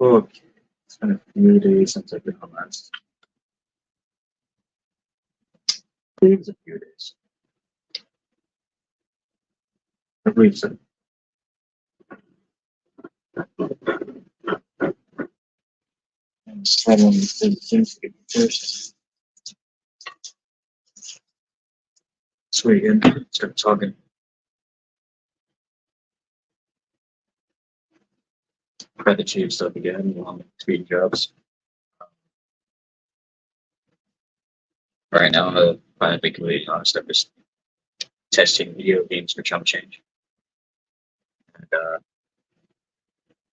Okay. It's been a few days since I've been on last. I believe it's a few days. I believe so. I'm just having things to get first. Sweet, and start talking. Try the cheap stuff again, along speed jobs. Right now, I'm completely honest, I'm just testing video games for chump change. And,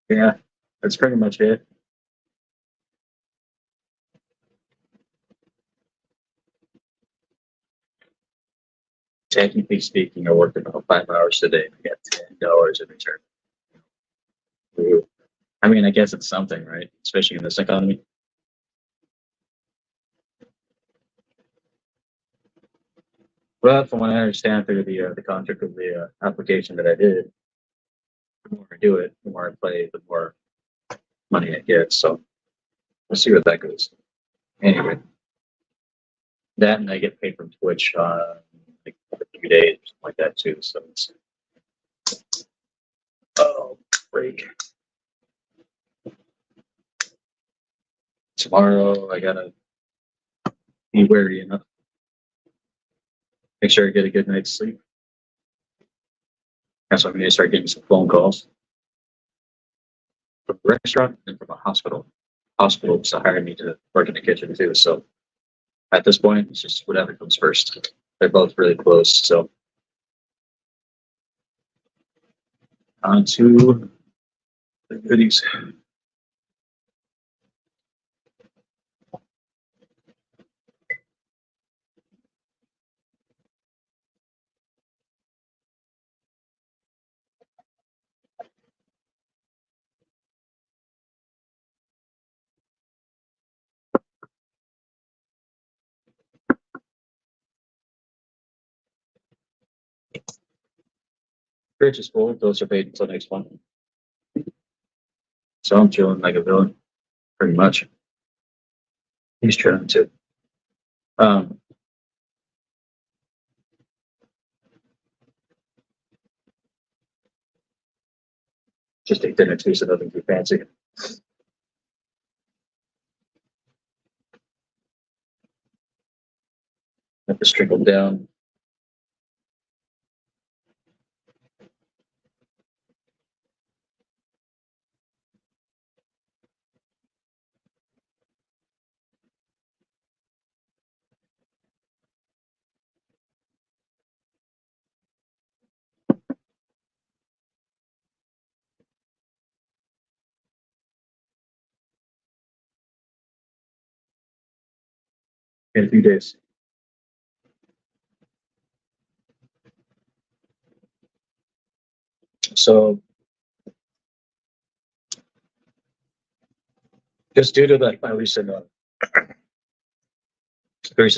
yeah, that's pretty much it. Technically speaking, I worked about 5 hours a day and I got $10 in return. Ooh. I mean, I guess it's something, right? Especially in this economy. But from what I understand through the contract of the application that I did, the more I do it, the more I play, the more money I get. So we'll see what that goes. Anyway, that and I get paid from Twitch like a few days, something like that too. So it's oh break. Tomorrow I gotta be wary enough. Make sure I get a good night's sleep. That's why I'm gonna start getting some phone calls from the restaurant and from a hospital. Hospitals hired me to work in the kitchen too. So at this point, it's just whatever comes first. They're both really close. So on to the goodies. Fridge is full. Those are paid until next month. So I'm chilling like a villain, pretty much. He's chilling too. Um, just ate dinner too, so nothing too fancy. Have to trickle down. In a few days. So just due to like my recent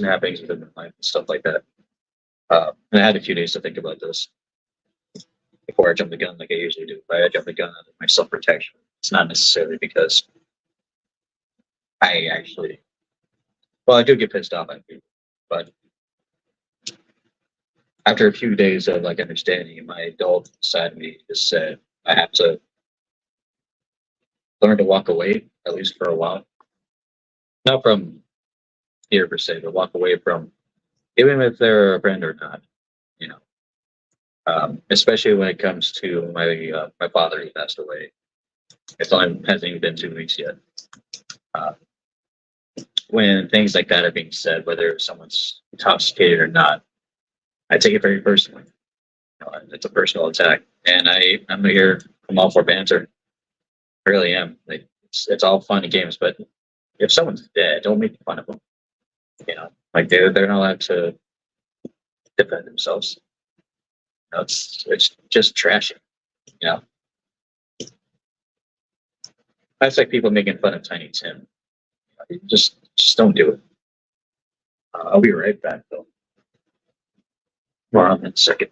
happenings within my life and stuff like that, and I had a few days to think about this before I jump the gun, like I usually do. But I jump the gun out of my self protection. It's not necessarily because I actually, well, I do get pissed off at people, but after a few days of like understanding, my adult side of me just said I have to learn to walk away at least for a while, not from fear per se, but walk away from even if they're a friend or not, you know. Especially when it comes to my father who passed away. It's only hasn't even been 2 weeks yet. Uh, when things like that are being said, whether someone's intoxicated or not, I take it very personally. It's a personal attack, and I'm here. I'm all for banter. I really am. Like, it's all fun and games, but if someone's dead, don't make fun of them. Like they're not allowed to defend themselves. It's just trashy. You know, that's like people making fun of Tiny Tim. Just don't do it. I'll be right back though. More on in a second.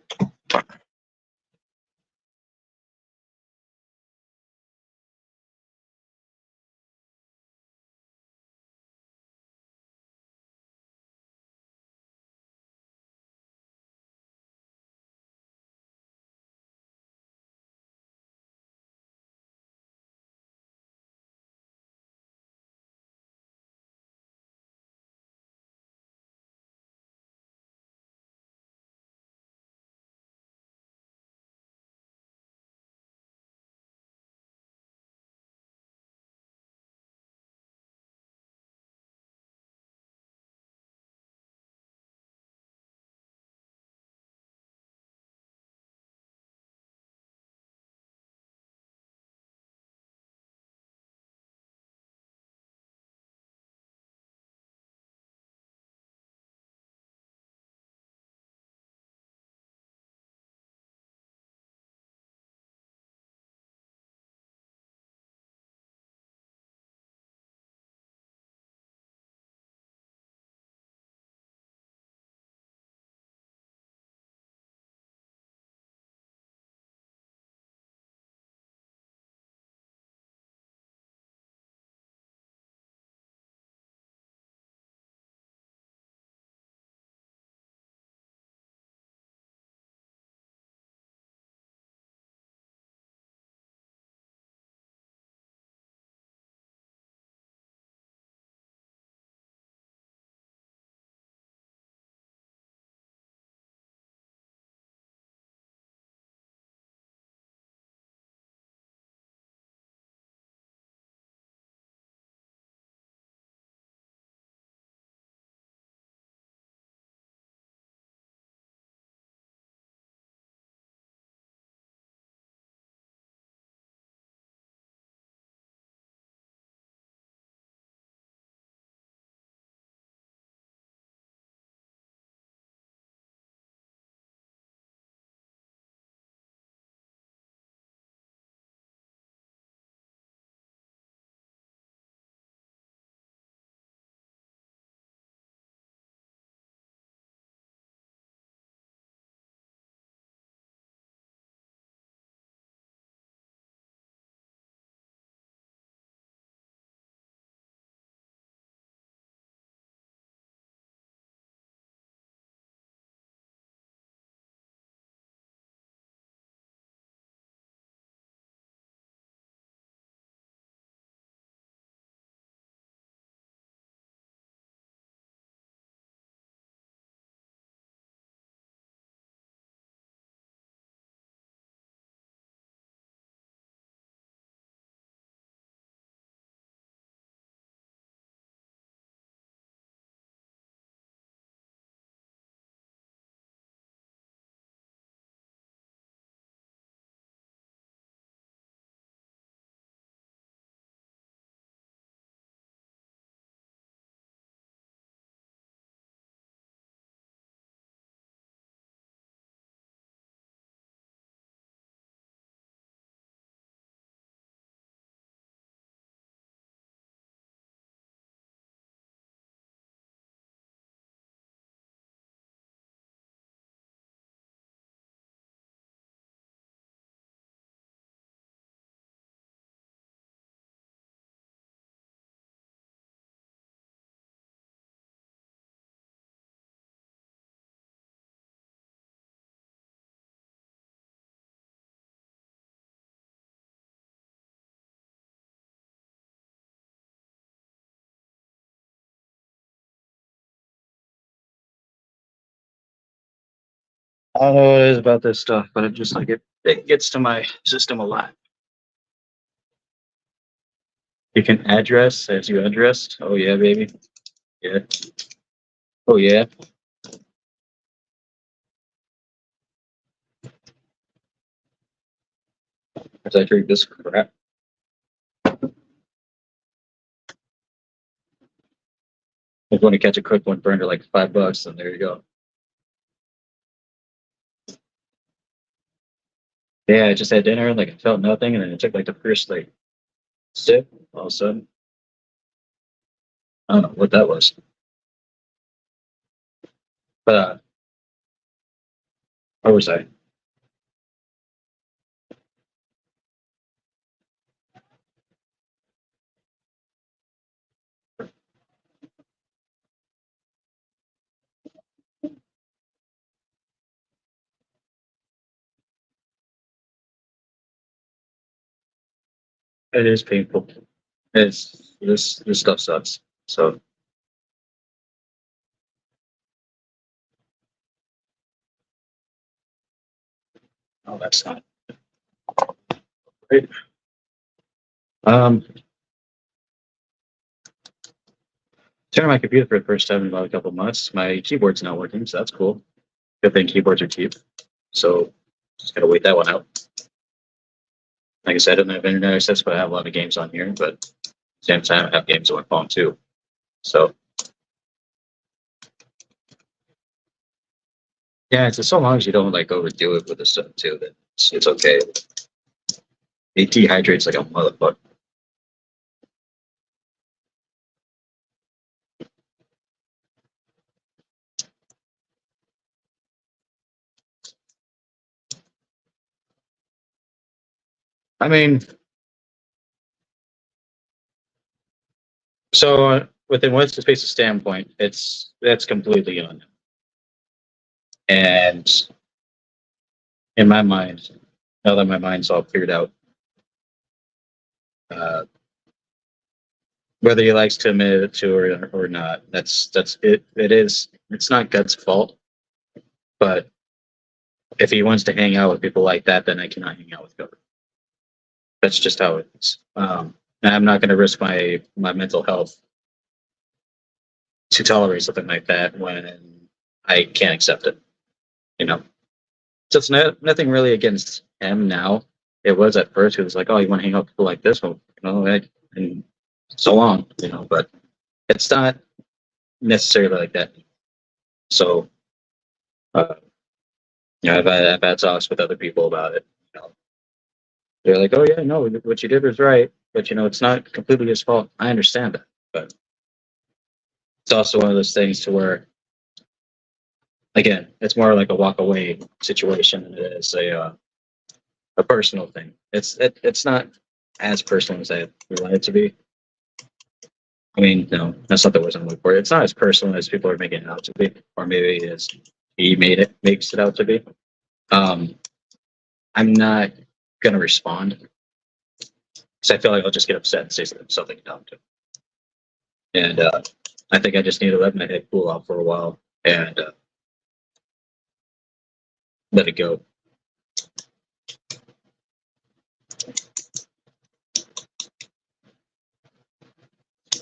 I don't know what it is about this stuff, but it just like it gets to my system a lot. You can address as you addressed. Oh yeah, baby. Yeah. Oh yeah. As I drink this crap. If you want to catch a quick one for under like $5, then there you go. Yeah, I just had dinner and like I felt nothing, and then it took like the first like sip. All of a sudden, I don't know what that was, but where was I? It is painful. It's this stuff sucks. So, oh, that's not great. Um, turning my computer for the first time in about a couple of months. My keyboard's not working, so that's cool. Good thing keyboards are cheap. So just gotta wait that one out. Like I said, I don't have internet access, but I have a lot of games on here. But at the same time, I have games on my phone too. So yeah, it's just so long as you don't like overdo it with the stuff too, that it's okay. It dehydrates like a motherfucker. I mean, so within what's the space's standpoint, that's completely on. And in my mind, now that my mind's all cleared out, uh, whether he likes to admit it to or not, that's it. It is. It's not Gut's fault, but if he wants to hang out with people like that, then I cannot hang out with Gut. That's just how it is. And I'm not going to risk my mental health to tolerate something like that when I can't accept it. You know, so it's nothing really against him now. It was at first. It was like, oh, you want to hang out with people like this? Well, and so on. But it's not necessarily like that. So, uh, I've had talks with other people about it. They're like, oh yeah, no, what you did was right, but it's not completely his fault. I understand that, but it's also one of those things to where, again, it's more like a walk away situation than it is a personal thing. It's not as personal as I want it to be. I mean, no, that's not the word I'm looking for. It's not as personal as people are making it out to be, or maybe as he makes it out to be. Um, I'm not gonna respond because I feel like I'll just get upset and say something dumb to him. And I think I just need to let my head cool off for a while and let it go.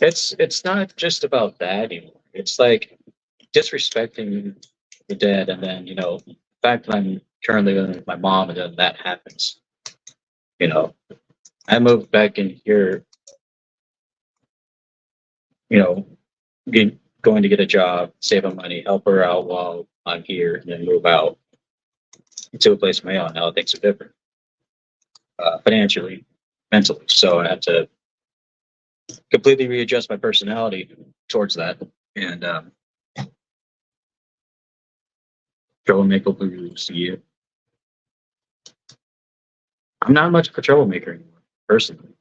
It's not just about that anymore. It's like disrespecting the dead, and then the fact that I'm currently living with my mom, and then that happens. You know, I moved back in here. You know, going to get a job, saving money, help her out while I'm here, and then move out to a place of my own. Now things are different, financially, mentally. So I had to completely readjust my personality towards that, and troublemaker blues. Yeah, I'm not much of a troublemaker anymore, personally.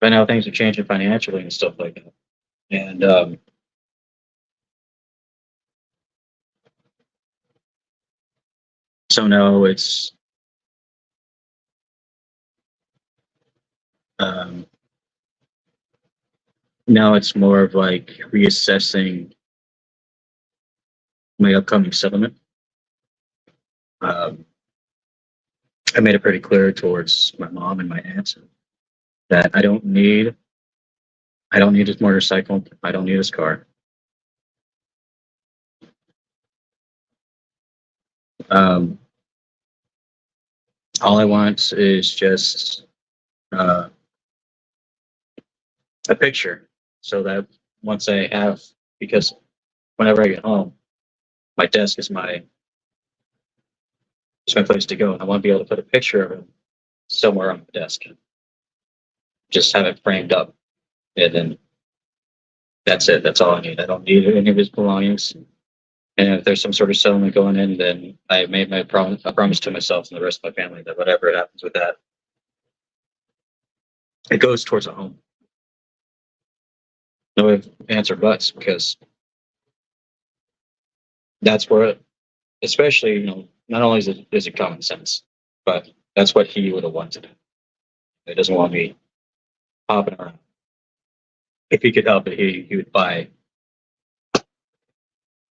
But now things are changing financially and stuff like that. And So now it's um, now it's more of like reassessing my upcoming settlement. Um, I made it pretty clear towards my mom and my aunt that I don't need his motorcycle. I don't need his car. Um, all I want is just uh, a picture, so that once I have, because whenever I get home, my desk is my place to go, and I want to be able to put a picture of him somewhere on the desk, just have it framed up, and then that's it. That's all I need. I don't need any of his belongings. And if there's some sort of settlement going in, then I made my promise. I promise to myself and the rest of my family that whatever happens with that, it goes towards a home. No ifs, ands, or buts, because that's where, especially, not only is it common sense, but that's what he would have wanted. He doesn't want me hopping around. If he could help it, he would buy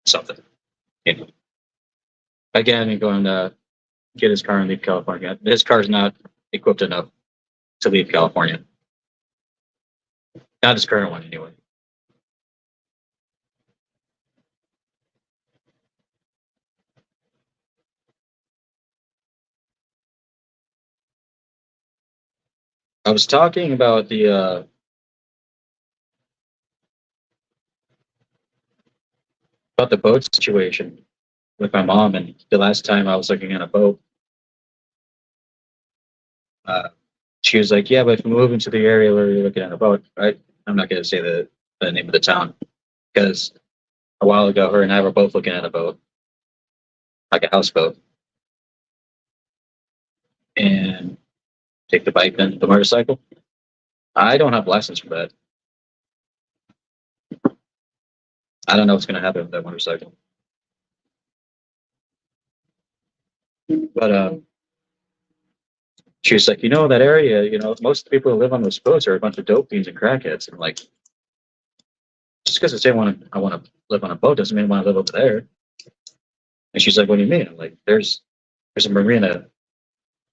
something. You know. Again, going to get his car and leave California. His car's not equipped enough to leave California. Not his current one, anyway. I was talking about the boat situation with my mom, and the last time I was looking at a boat, uh, she was like, "Yeah, but if we move into the area where you're looking at a boat, right?" I'm not going to say the name of the town, because a while ago, her and I were both looking at a boat, like a houseboat, and take the bike and the motorcycle. I don't have license for that. I don't know what's going to happen with that motorcycle. But she was like, that area, most people who live on those boats are a bunch of dope fiends and crackheads. And I'm like, just because I want to live on a boat doesn't mean I want to live over there. And she's like, what do you mean? I'm like, there's a marina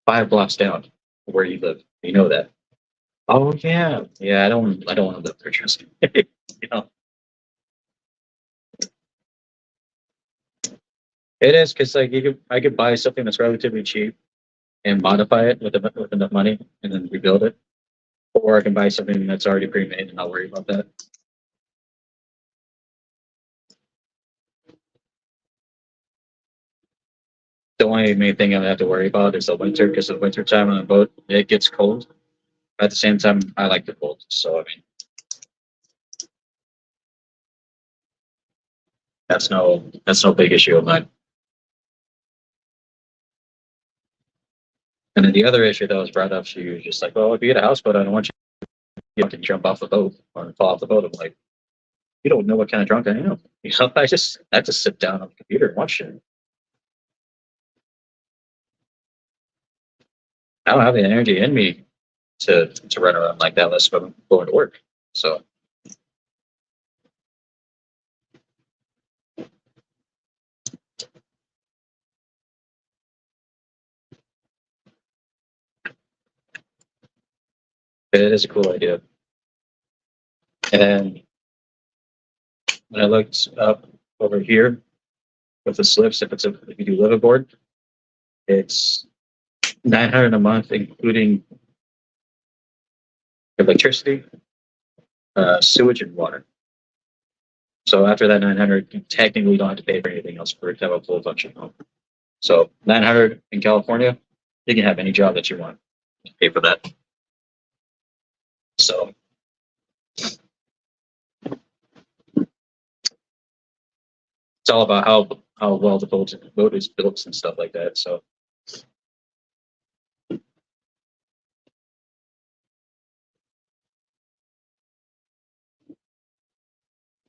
5 blocks down where you live. You know that. Oh yeah, yeah. I don't want to live there. Trust me. you know, it is because like I could buy something that's relatively cheap and modify it with enough money and then rebuild it, or I can buy something that's already pre-made and not worry about that. The only main thing I have to worry about is the winter, because the winter time on the boat it gets cold. At the same time, I like the cold, so I mean that's no big issue of mine. And then the other issue that was brought up, she was just like, "Well, if you get a houseboat, I don't want you to jump off the boat or fall off the boat." I'm like, "You don't know what kind of drunk I am. I just sit down on the computer and watch shit. I don't have the energy in me to run around like that unless I'm going to work." So it is a cool idea. And then when I looked up over here with the slips, if you do live aboard, it's 900 a month, including electricity, sewage, and water. So after that 900, you technically don't have to pay for anything else for it to have a full function home. So 900 in California, you can have any job that you want. Pay for that. So it's all about how well the boat is built and stuff like that. So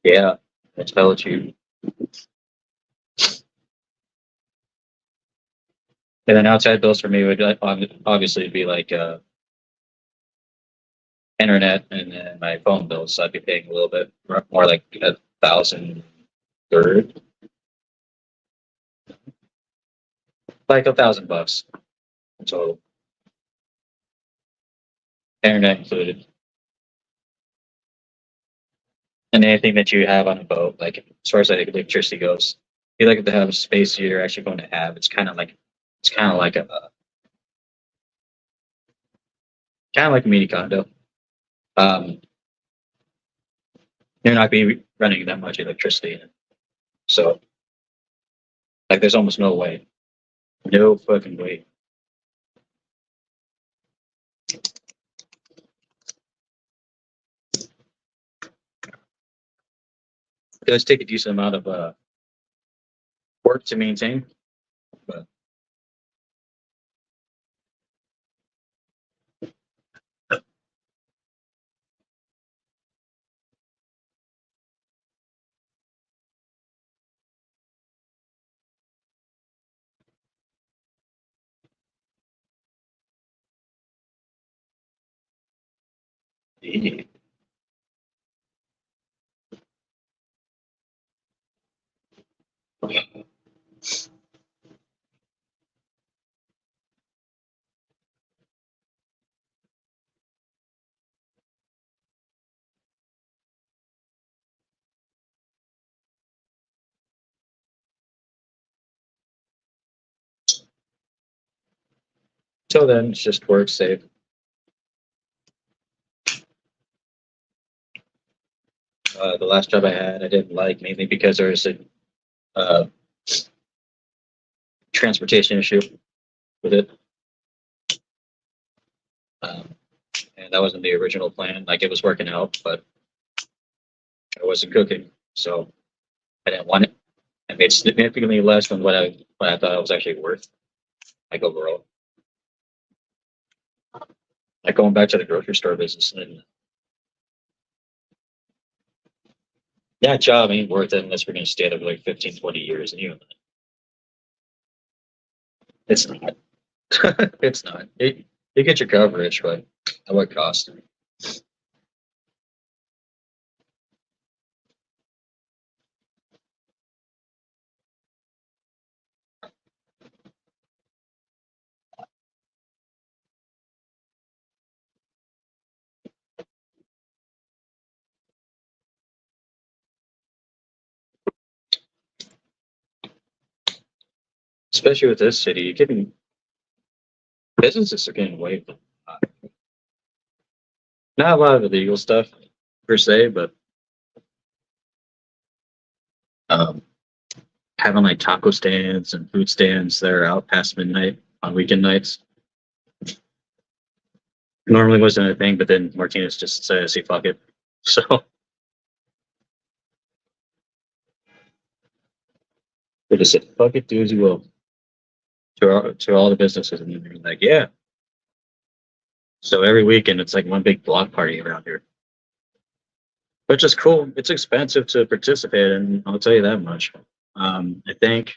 yeah, that's Belichick. And then outside bills for me would obviously be like internet and then my phone bills. So I'd be paying a little bit more, like 1,000 like $1,000 in total, internet included. And anything that you have on a boat, like as far as like electricity goes, you like to have a space you're actually going to have. It's kind of like a mini condo. Um, you're not be running that much electricity in it, so like there's almost no way, no fucking way. It does take a decent amount of work to maintain, but yeah. Till then, it's just work safe. The last job I had, I didn't like mainly because there was a uh, transportation issue with it, um, and that wasn't the original plan. Like it was working out, but I wasn't cooking, so I didn't want it. I made significantly less than what I thought I was actually worth, like overall. Like going back to the grocery store business, and that job ain't worth it unless we're going to stay there for like 15, 20 years, and even it's not. It's not. You get your coverage, but at what cost? Especially with this city, you're getting businesses are getting away from not a lot of illegal stuff per se, but um, having like taco stands and food stands that are out past midnight on weekend nights normally wasn't a thing, but then Martinez just said, "See, fuck it." So they just said, "Fuck it, do as you will." To all the businesses, and they're like, "Yeah." So every weekend, it's like one big block party around here, which is cool. It's expensive to participate in. I'll tell you that much. I think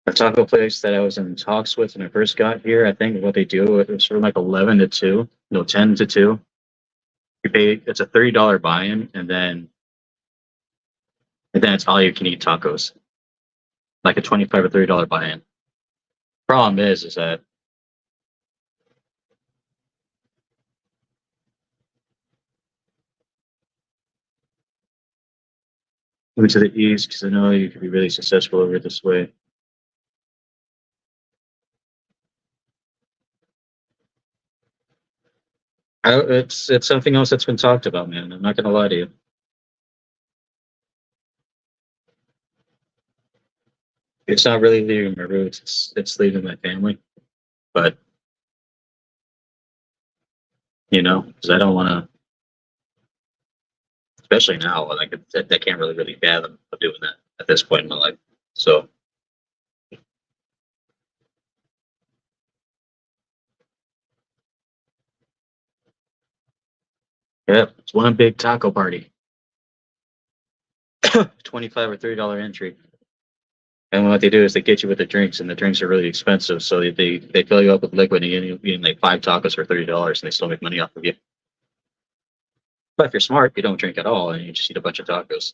a taco place that I was in talks with when I first got here, I think what they do is from like 11 to 2, no, 10 to 2. You pay, it's a $30 buy-in, and then it's all you can eat tacos, like a 25 or $30 buy-in. Problem is that move to the east because I know you could be really successful over this way. It's something else that's been talked about, man. I'm not gonna lie to you. It's not really leaving my roots. It's leaving my family, but because I don't want to, especially now. Like I can't really fathom of doing that at this point in my life. So yeah, it's one big taco party. 25 or $30 entry. And what they do is they get you with the drinks, and the drinks are really expensive, so they fill you up with liquid, and you eat like 5 tacos for $30, and they still make money off of you. But if you're smart, you don't drink at all, and you just eat a bunch of tacos.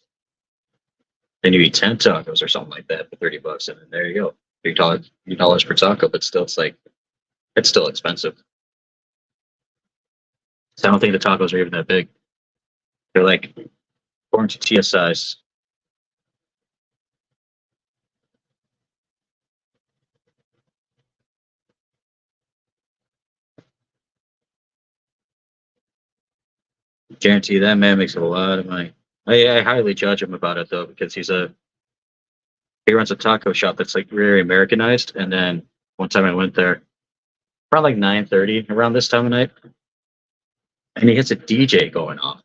Then you eat 10 tacos or something like that for $30, and then there you go, $3 per taco. But still, it's still expensive. So I don't think the tacos are even that big. They're like born tortilla size. Guarantee that man makes a lot of money. I highly judge him about it though, because he runs a taco shop that's like very Americanized. And then one time I went there around like 9:30 around this time of night, and he has a DJ going on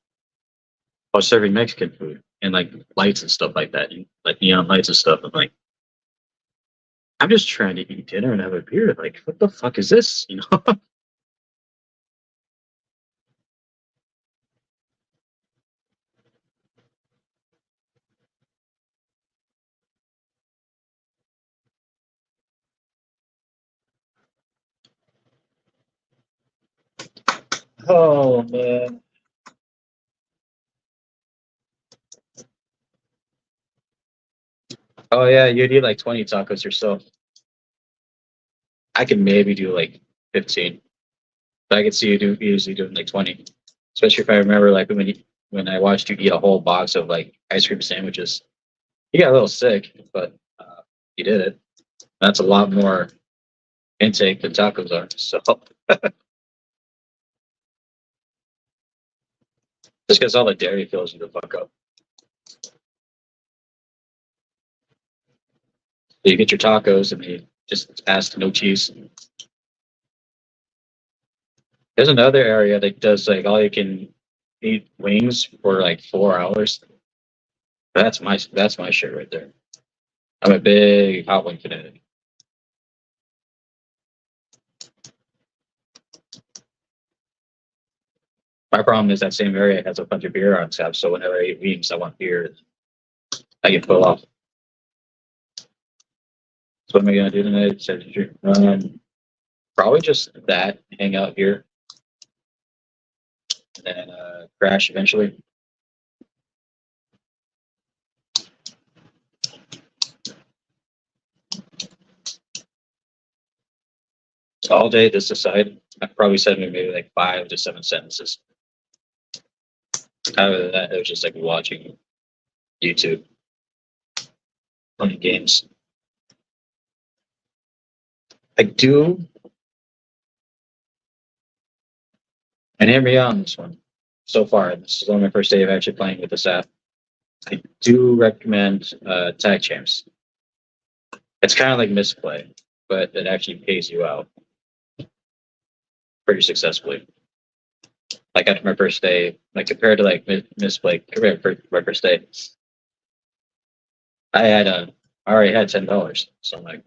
while serving Mexican food and like lights and stuff like that, and like neon lights and stuff. I'm like, I'm just trying to eat dinner and have a beer. Like, what the fuck is this? You know? Oh man. Oh yeah, you'd eat like 20 tacos yourself. I can maybe do like 15, but I could see you usually doing like 20. Especially if I remember like when I watched you eat a whole box of like ice cream sandwiches. You got a little sick, but you did it. That's a lot more intake than tacos are. So just because all the dairy fills you the fuck up. So you get your tacos and you just ask no cheese. There's another area that does like all you can eat wings for like 4 hours. That's my shit right there. I'm a big hot wing fanatic. My problem is that same area has a bunch of beer on tap, so whenever I eat wings, I want beer. I get pulled off. So what am I gonna do tonight? Probably just that, hang out here, and then crash eventually. So all day this aside, I probably said maybe like 5 to 7 sentences. Other than that, it was just like watching YouTube, playing games. I do, and hear me out on this one. So far, this is only my first day of actually playing with this app. I do recommend Tag Champs. It's kind of like Misplay, but it actually pays you out pretty successfully. Like after my first day, like compared to like Misplay, compared to my first day, I already had $10. So I'm like,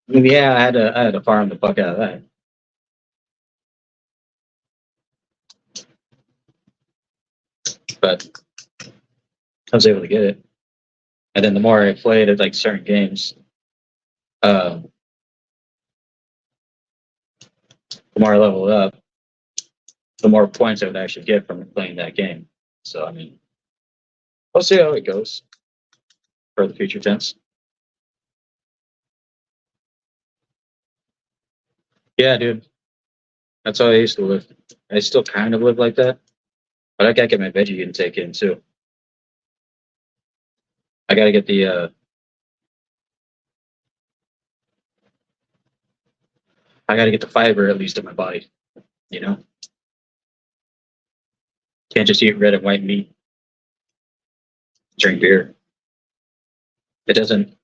yeah, I had to farm the fuck out of that. But I was able to get it. And then the more I played at like certain games, the more I leveled up, the more points I would actually get from playing that game. So I mean, we'll see how it goes for the future tense. Yeah, dude, that's how I used to live. I still kind of live like that, but I gotta get my veggie intake in too. I gotta get the I gotta get the fiber at least in my body. You know, can't just eat red and white meat, drink beer. It doesn't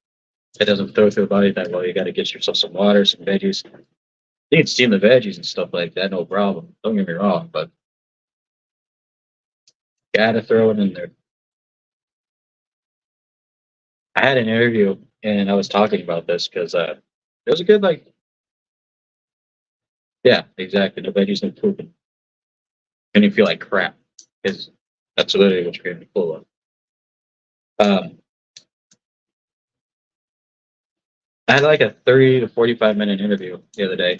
it doesn't throw through the body that well. You got to get yourself some water, some veggies. You can steam the veggies and stuff like that, no problem. Don't get me wrong, but gotta throw it in there. I had an interview and I was talking about this because it was a good like yeah, exactly. No veggies, no pooping. And you feel like crap because that's literally what you're gonna be full of. Um, I had like a 30 to 45 minute interview the other day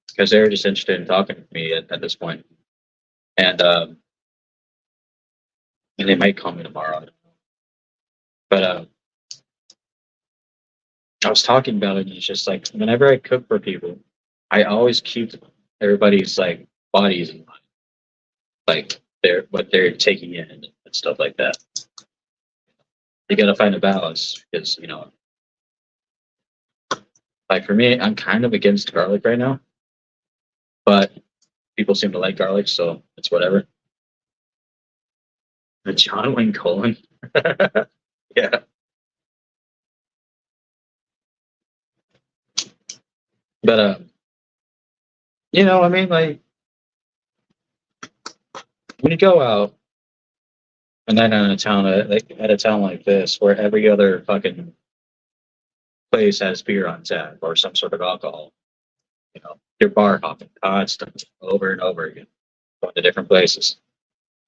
because they were just interested in talking to me at this point. And and they might call me tomorrow. But I was talking about it, and it's just like whenever I cook for people, I always keep everybody's like bodies in mind, like their what they're taking in and stuff like that. You got to find a balance because like for me, I'm kind of against garlic right now, but people seem to like garlic, so it's whatever. The John Wayne Colon, yeah, but I mean, like when you go out and then in a town like at a town like this, where every other fucking place has beer on tap or some sort of alcohol, you're bar hopping constantly over and over again, going to different places.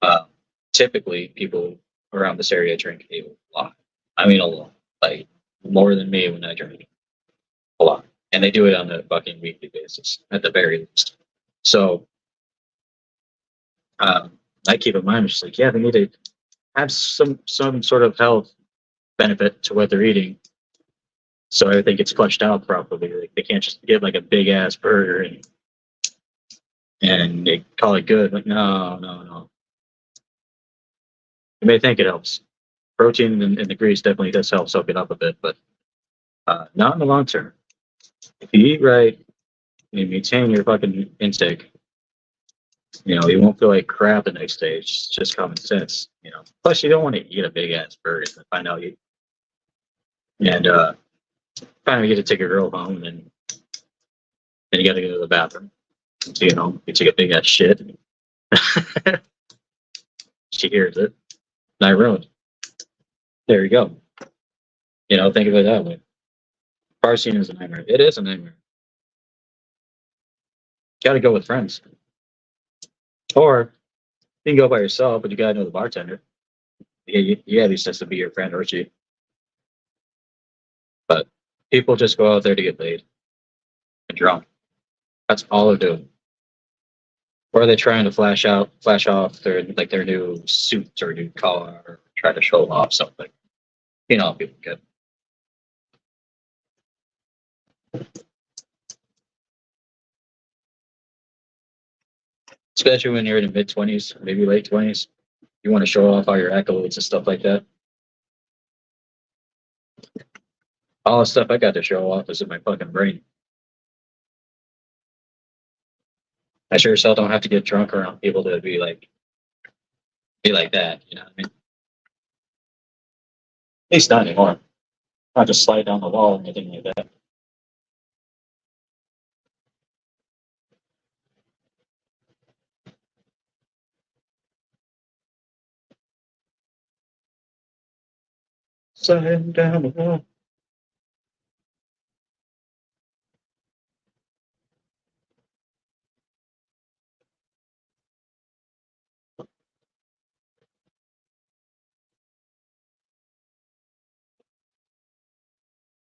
Um, Typically, people around this area drink a lot. I mean, a lot, like more than me when I drink a lot, and they do it on a fucking weekly basis at the very least. So I keep in mind, just like, yeah, they need to have some sort of health benefit to what they're eating, so everything gets flushed out properly. Like they can't just get like a big ass burger and they call it good. Like no, no, no. You may think it helps. Protein and the grease definitely does help soak it up a bit, but not in the long term. If you eat right and you maintain your fucking intake, you won't feel like crap the next day. It's just common sense. Plus, you don't want to eat a big ass burger and find out you and finally get to take a girl home, and then you got to go to the bathroom. So, you take a big ass shit. She hears it. And I ruined. There you go. Think of it that way. Bar scene is a nightmare. It is a nightmare. Got to go with friends, or you can go by yourself, but you got to know the bartender. Yeah, at least has to be your friend or she. But people just go out there to get laid and drunk. That's all they're doing. Or they're trying to flash off their new suit or new car, or try to show off something. People get. Especially when you're in the mid 20s, maybe late 20s. You want to show off all your accolades and stuff like that. All the stuff I got to show off is in my fucking brain. I sure as hell don't have to get drunk around people to be like that. You know what I mean? At least not anymore. Not just slide down the wall or anything like that. Sliding down the wall.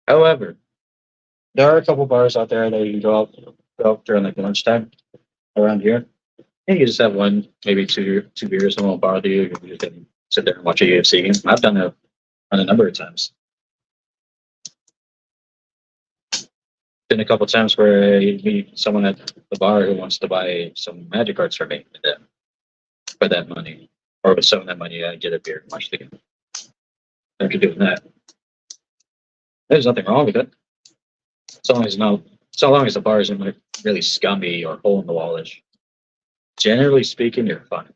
However, there are a couple bars out there that you can go up during like lunchtime around here. And you just have one, maybe two beers, and won't bother you. You just can sit there and watch a UFC game. I've done that on a number of times. Been a couple times where you meet someone at the bar who wants to buy some magic cards from me for that money. Or with some of that money, I get a beer and watch the game. After doing that, there's nothing wrong with it. So long as the bar isn't like really scummy or hole in the wallish. Generally speaking, you're fine.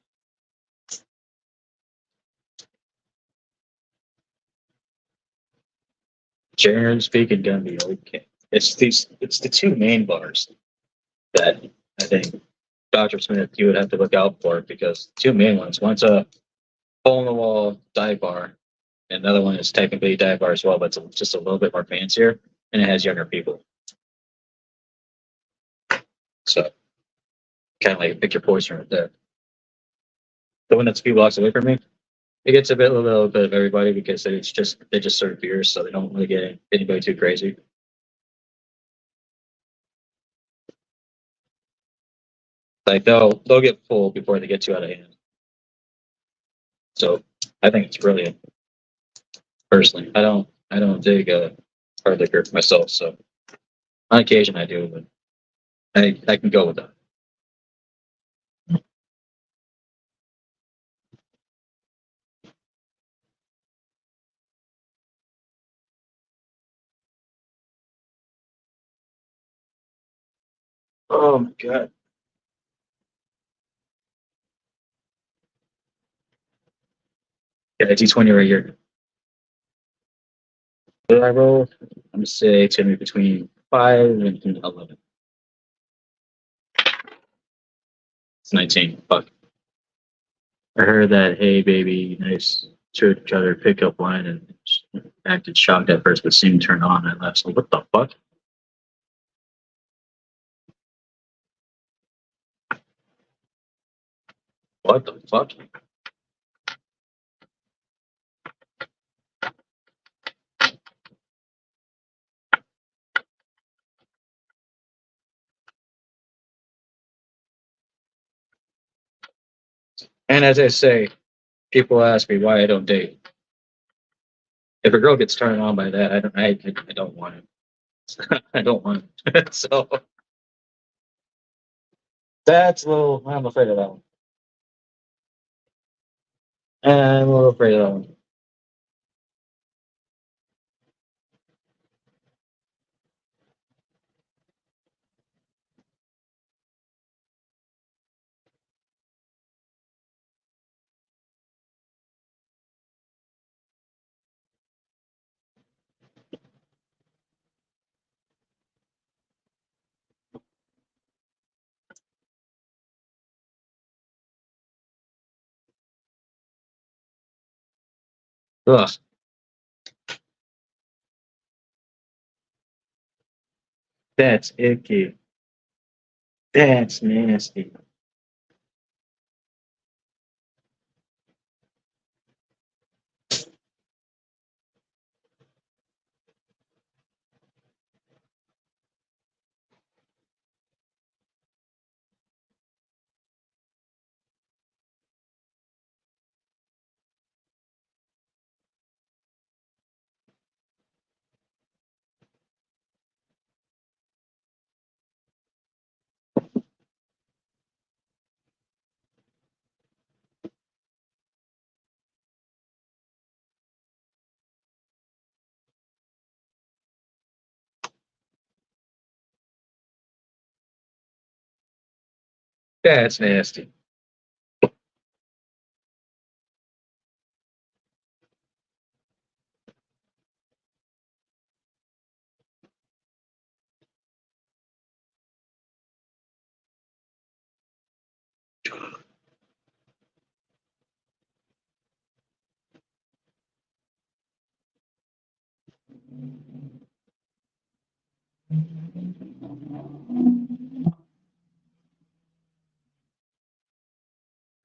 Generally speaking, gonna be okay. It's the two main bars that I think Dr. Smith you would have to look out for because the two main ones. One's a hole in the wall dive bar, and another one is technically a dive bar as well, but it's just a little bit more fancier and it has younger people. So kind of like pick your poison right there. The one that's a few blocks away from me, it gets a little bit of everybody because they just serve beers, so they don't really get anybody too crazy. Like they'll get full before they get too out of hand. So I think it's brilliant. Personally, I don't dig hard liquor myself. So on occasion I do, but I can go with that. Oh my god. Yeah, D20 right here. What did I roll? I'm gonna say it's gonna be between 5 and 11. It's 19. Fuck. I heard that, hey baby, nice to each other pickup line, and acted shocked at first, but seemed turned on at last. So what the fuck? What the fuck? And as I say, people ask me why I don't date. If a girl gets turned on by that, I don't want it. I don't want it. So that's a little. I'm afraid of that one. I'm a little afraid of that one. Ugh, that's icky. That's nasty. That's nasty.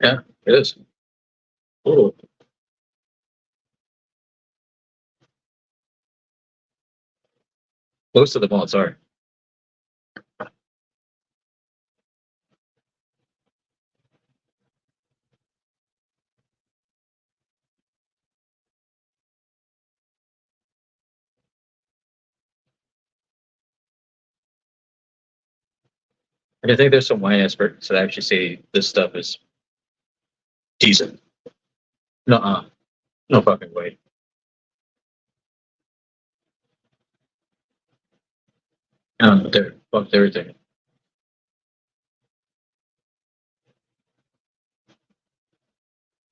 Yeah, it is. Ooh. Most of the malls are. And I think there's some wine experts that actually say this stuff is decent. No, no fucking way. They're fucked everything.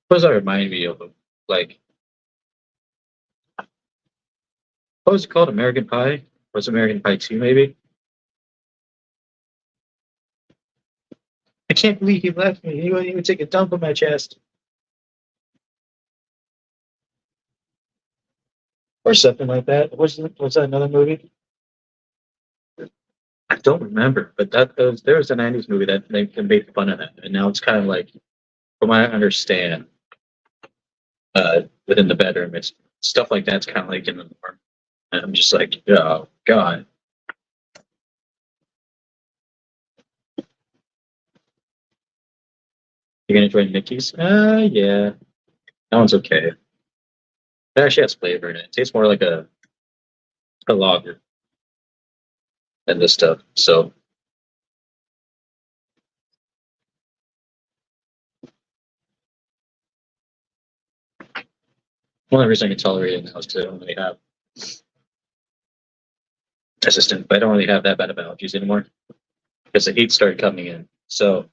What does that remind me of? Like, what was it called? American Pie? Was American Pie 2 maybe? I can't believe he left me. He wouldn't even take a dump on my chest. Or something like that. Was that another movie? I don't remember, but there was a '90s movie that they can make fun of that, and now it's kind of like, from what I understand, within the bedroom, it's stuff like that's kind of like in the norm. And I'm just like, oh god, You gonna enjoy Mickey's? Yeah. That one's okay. It actually has flavor in it. It tastes more like a lager than this stuff. So one of the reasons I can tolerate it now is because I don't really have assistant, but I don't really have that bad of allergies anymore because the heat started coming in. So,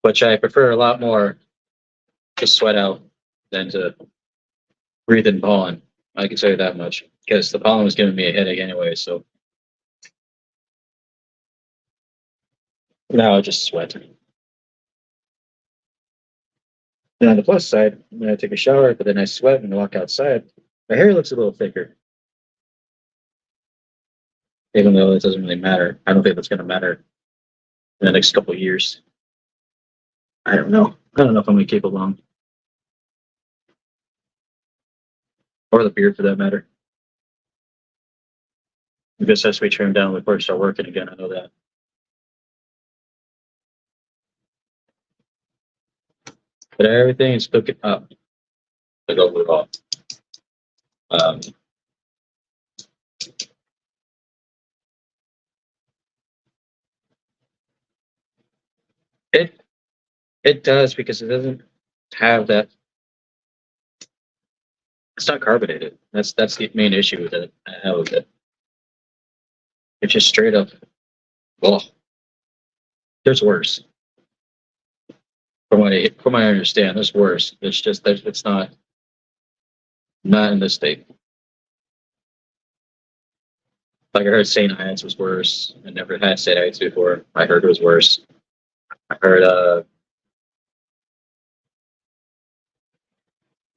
which I prefer a lot more to sweat out than to breathe in pollen. I can tell you that much because the pollen was giving me a headache anyway. So now I just sweat. And on the plus side, when I take a shower, but then I sweat and walk outside, my hair looks a little thicker. Even though it doesn't really matter. I don't think that's going to matter in the next couple of years. I don't know. I don't know if I'm going to keep it long. Or the beard for that matter. I guess has to be trimmed down before I start working again. I know that. But everything is cooking up. Like overall. Um, it it does because it doesn't have that. It's not carbonated. That's the main issue that I have with it. It's just straight up. Well, there's worse. From what I understand, there's worse. It's just that it's not in this state. Like I heard St. Ives was worse. I never had St. Ives before. I heard it was worse. I heard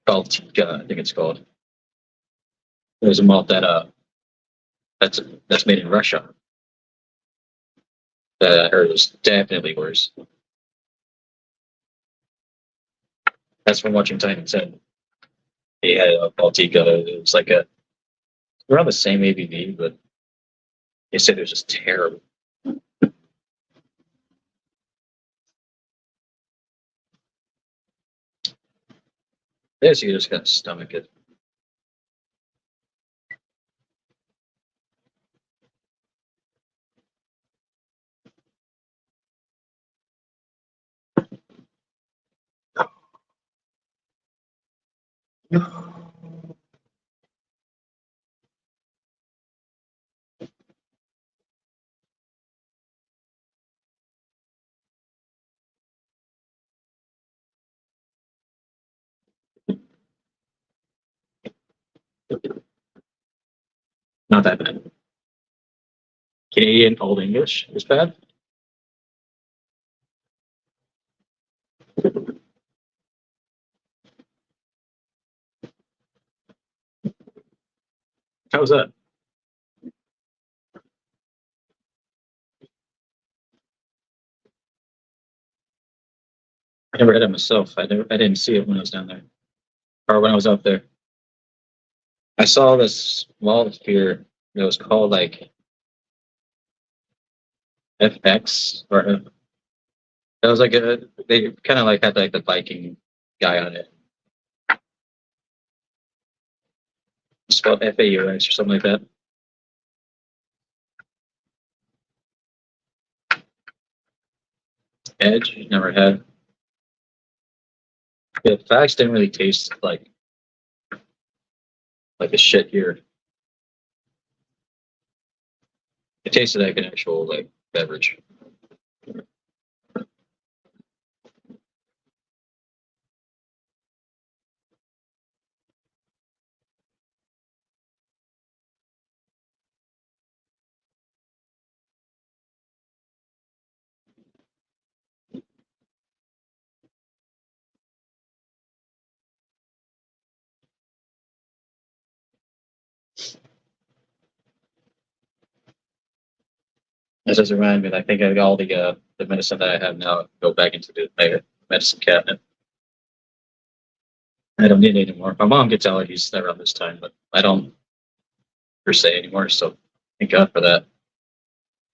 Baltica, I think it's called. There's a malt that that's that's made in Russia. That I heard is definitely worse. That's from watching Time 10. He had a Baltica. It was like a around the same ABV, but they said it was just terrible. This you just gotta stomach it. Not that bad. Canadian Old English is bad. How was that? I never had it myself. I didn't see it when I was down there or when I was up there. I saw this malt beer that was called like FX or it was like they kind of like had like the Viking guy on it. It's spelled FAUX or something like that. Edge, never had. The facts didn't really taste like the shit here. It tasted like an actual like beverage. This does remind me. I think I got all the medicine that I have now go back into the medicine cabinet. I don't need it anymore. My mom gets allergies around this time, but I don't per se anymore. So thank God for that.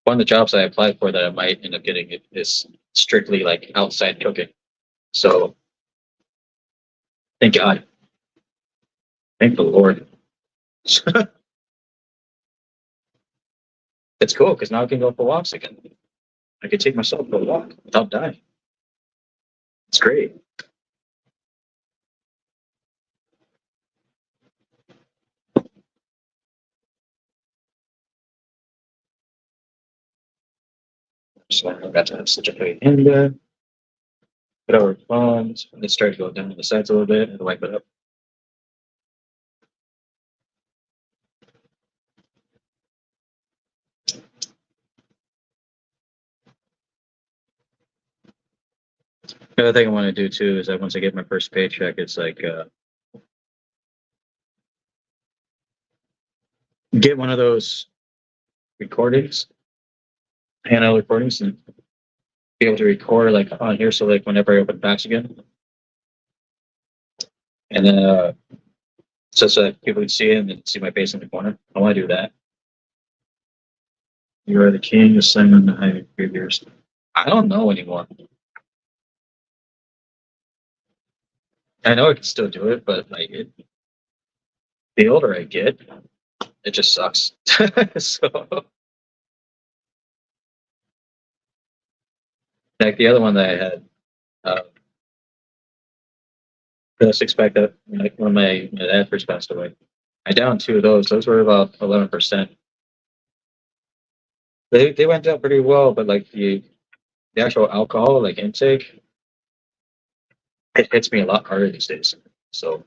One of the jobs I applied for that I might end up getting is strictly like outside cooking. So thank God, thank the Lord. It's cool because now I can go for walks again. I can take myself for a walk without dying. It's great. So I got to have such a great hand there. Put our phones. It started to go down to the sides a little bit and wipe it up. The other thing I want to do too is that once I get my first paycheck, it's like get one of those recordings, handheld recordings, and be able to record like on here. So like whenever I open packs again, and then so that people can see it and then see my face in the corner. I want to do that. You are the king of Simon the High Figures. I don't know anymore. I know I can still do it, but like the older I get, it just sucks. So like the other one that I had, uh, just expect that like when my dad first passed away, I downed two of those. Those were about 11%. They went down pretty well, but like the actual alcohol like intake, it hits me a lot harder these days. So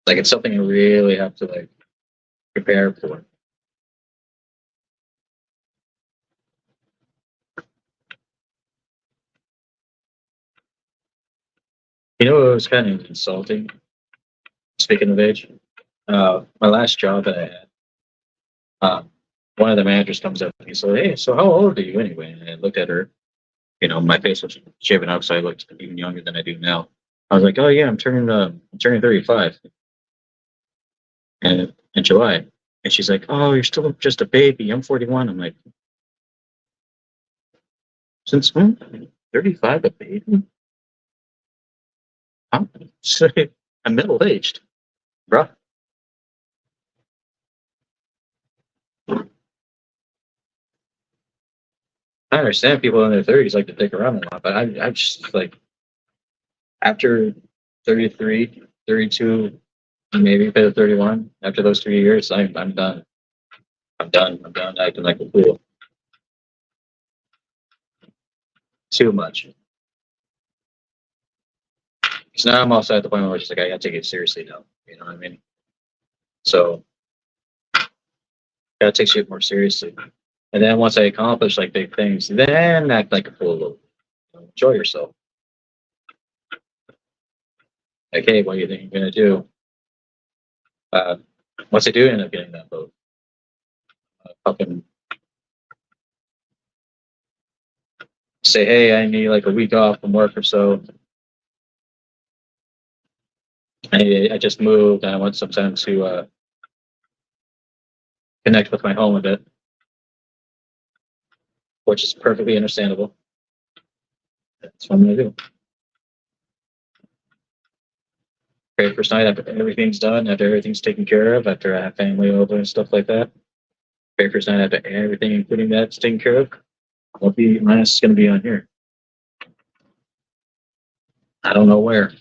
like it's something I really have to like prepare for. You know, it was kind of insulting. Speaking of age, my last job that I had, one of the managers comes up to me, so hey, so how old are you anyway? And I looked at her. You know, my face was shaven up, so I looked even younger than I do now. I was like, oh yeah, I'm turning 35 and in July. And she's like, oh, you're still just a baby. I'm 41. I'm like, since when? 35, a baby? Huh? I'm middle aged, bro. I understand people in their 30s like to dick around a lot, but I just like after 33, 32, maybe a bit of 31, after those 3 years, I'm done. I'm done. I'm done acting like a fool. Too much. Because now I'm also at the point where it's like I gotta take it seriously now. You know what I mean? So gotta take shit more seriously. And then once I accomplish like big things, then act like a fool. Enjoy yourself. Like, hey, what do you think you're gonna do? Uh, once I do end up getting that vote, fucking say, hey, I need like a week off from work or so. I just moved and I want some time to connect with my home a bit, which is perfectly understandable. That's what I'm gonna do. Great first night after everything's done, after everything's taken care of, after I have family over and stuff like that. Great first night after everything, including that's taken care of. I'll be my ass is gonna be on here. I don't know where.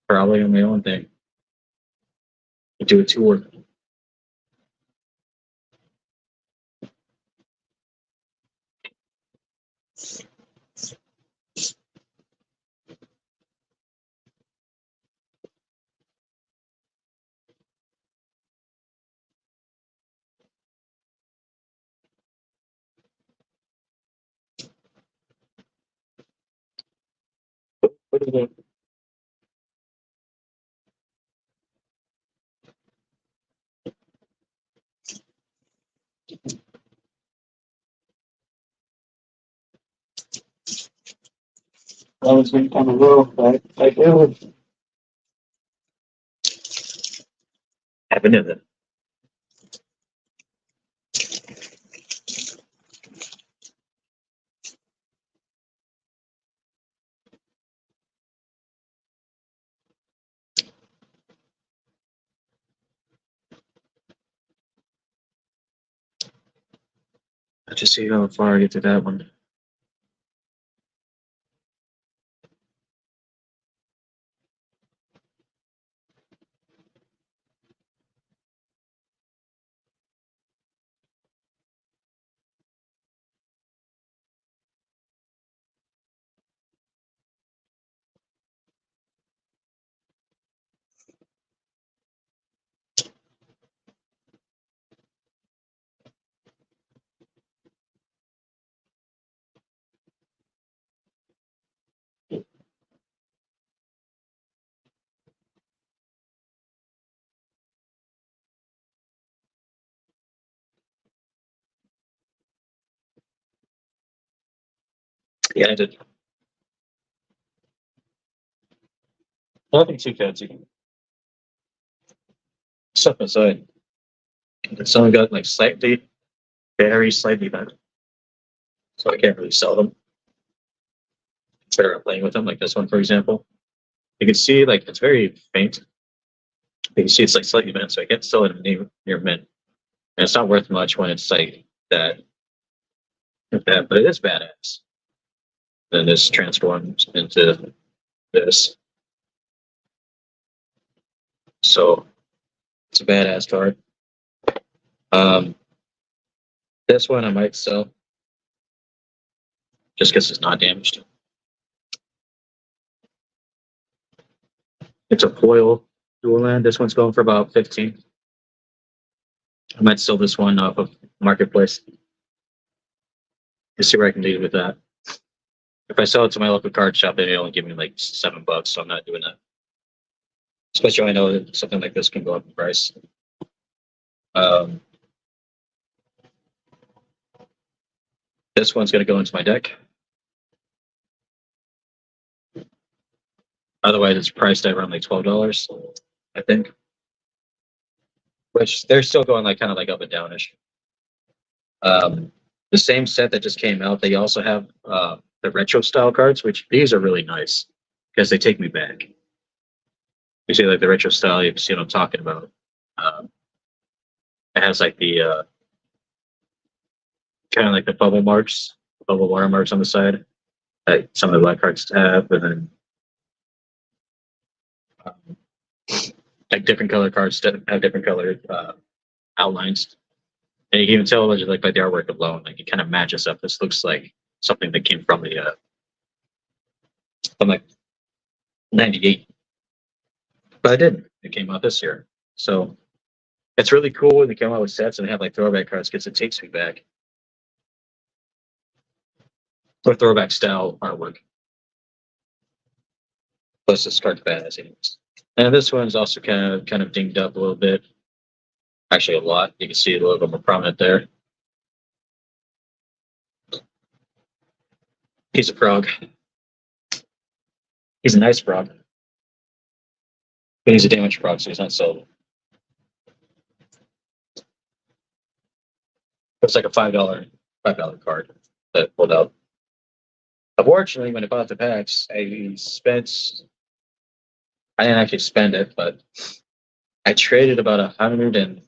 Probably on my own thing. Do a tour. What is it? I was going kind of low, but I do. Happen to it. Just see how far I get to that one. Yeah, I did. Nothing too fancy. Stuff aside. Some got like slightly, very slightly better. So I can't really sell them. It's better at playing with them, like this one, for example. You can see like it's very faint. You can see it's like slightly bent, so I can't sell it near mint. And it's not worth much when it's like that, but it is badass. Then this transforms into this. So it's a badass card. Um, this one I might sell just because it's not damaged. It's a foil dual land. This one's going for about 15. I might sell this one off of Marketplace. Let's see where I can lead with that. If I sell it to my local card shop, they only give me like $7, so I'm not doing that. Especially when I know that something like this can go up in price. This one's going to go into my deck. Otherwise, it's priced at around like $12, I think. Which they're still going like kind of like up and downish. The same set that just came out, they also have the retro style cards, which these are really nice because they take me back. You see, like the retro style, you see what I'm talking about. It has like the kind of like the bubble marks, bubble watermarks on the side, like some of the black cards have, and then like different color cards that have different colored outlines. And you can even tell like by the artwork alone, like it kind of matches up. This looks like something that came from like '98, but it didn't. It came out this year, so it's really cool when they come out with sets and they have like throwback cards because it takes me back. Or throwback style artwork. Plus, this card's badass anyways. And this one's also kind of dinged up a little bit. Actually, a lot. You can see it a little bit more prominent there. He's a frog. He's a nice frog. But he's a damaged frog, so he's not sellable. It's like a $5 card that pulled out. Unfortunately, when I bought the packs, I didn't actually spend it, but I traded about $130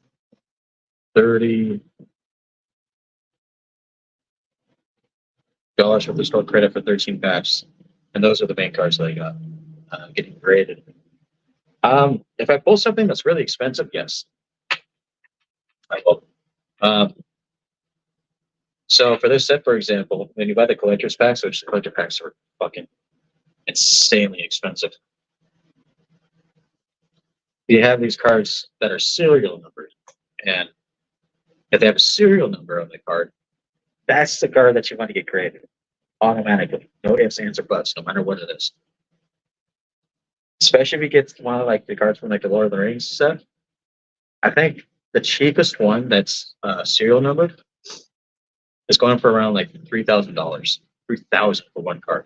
worth of store credit for 13 packs, and those are the main cards that I got getting graded. If I pull something that's really expensive, yes, I will. So for this set, for example, when you buy the collector's packs, which the collector packs are fucking insanely expensive, you have these cards that are serial numbered, and if they have a serial number on the card, that's the card that you want to get graded automatically. No ifs, ands, or buts, no matter what it is. Especially if you get one of like the cards from like the Lord of the Rings set. I think the cheapest one that's serial numbered is going for around like $3,000, $3,000 for one card,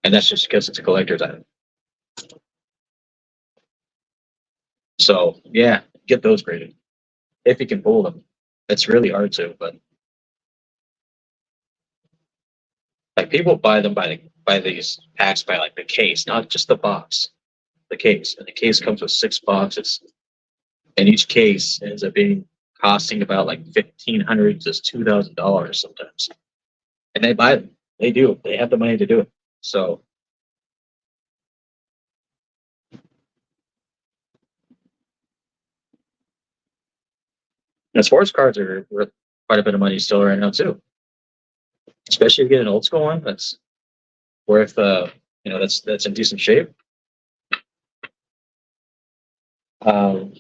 and that's just because it's a collector's item. So yeah, get those graded if you can pull them. It's really hard to, but like people buy them by these packs by like the case, not just the box, the case, and the case comes with 6 boxes, and each case ends up being costing about like $1,500 to $2,000 sometimes, and they buy them. They do. They have the money to do it. So sports cards are worth quite a bit of money still right now too. Especially if you get an old school one that's worth that's in decent shape. Um,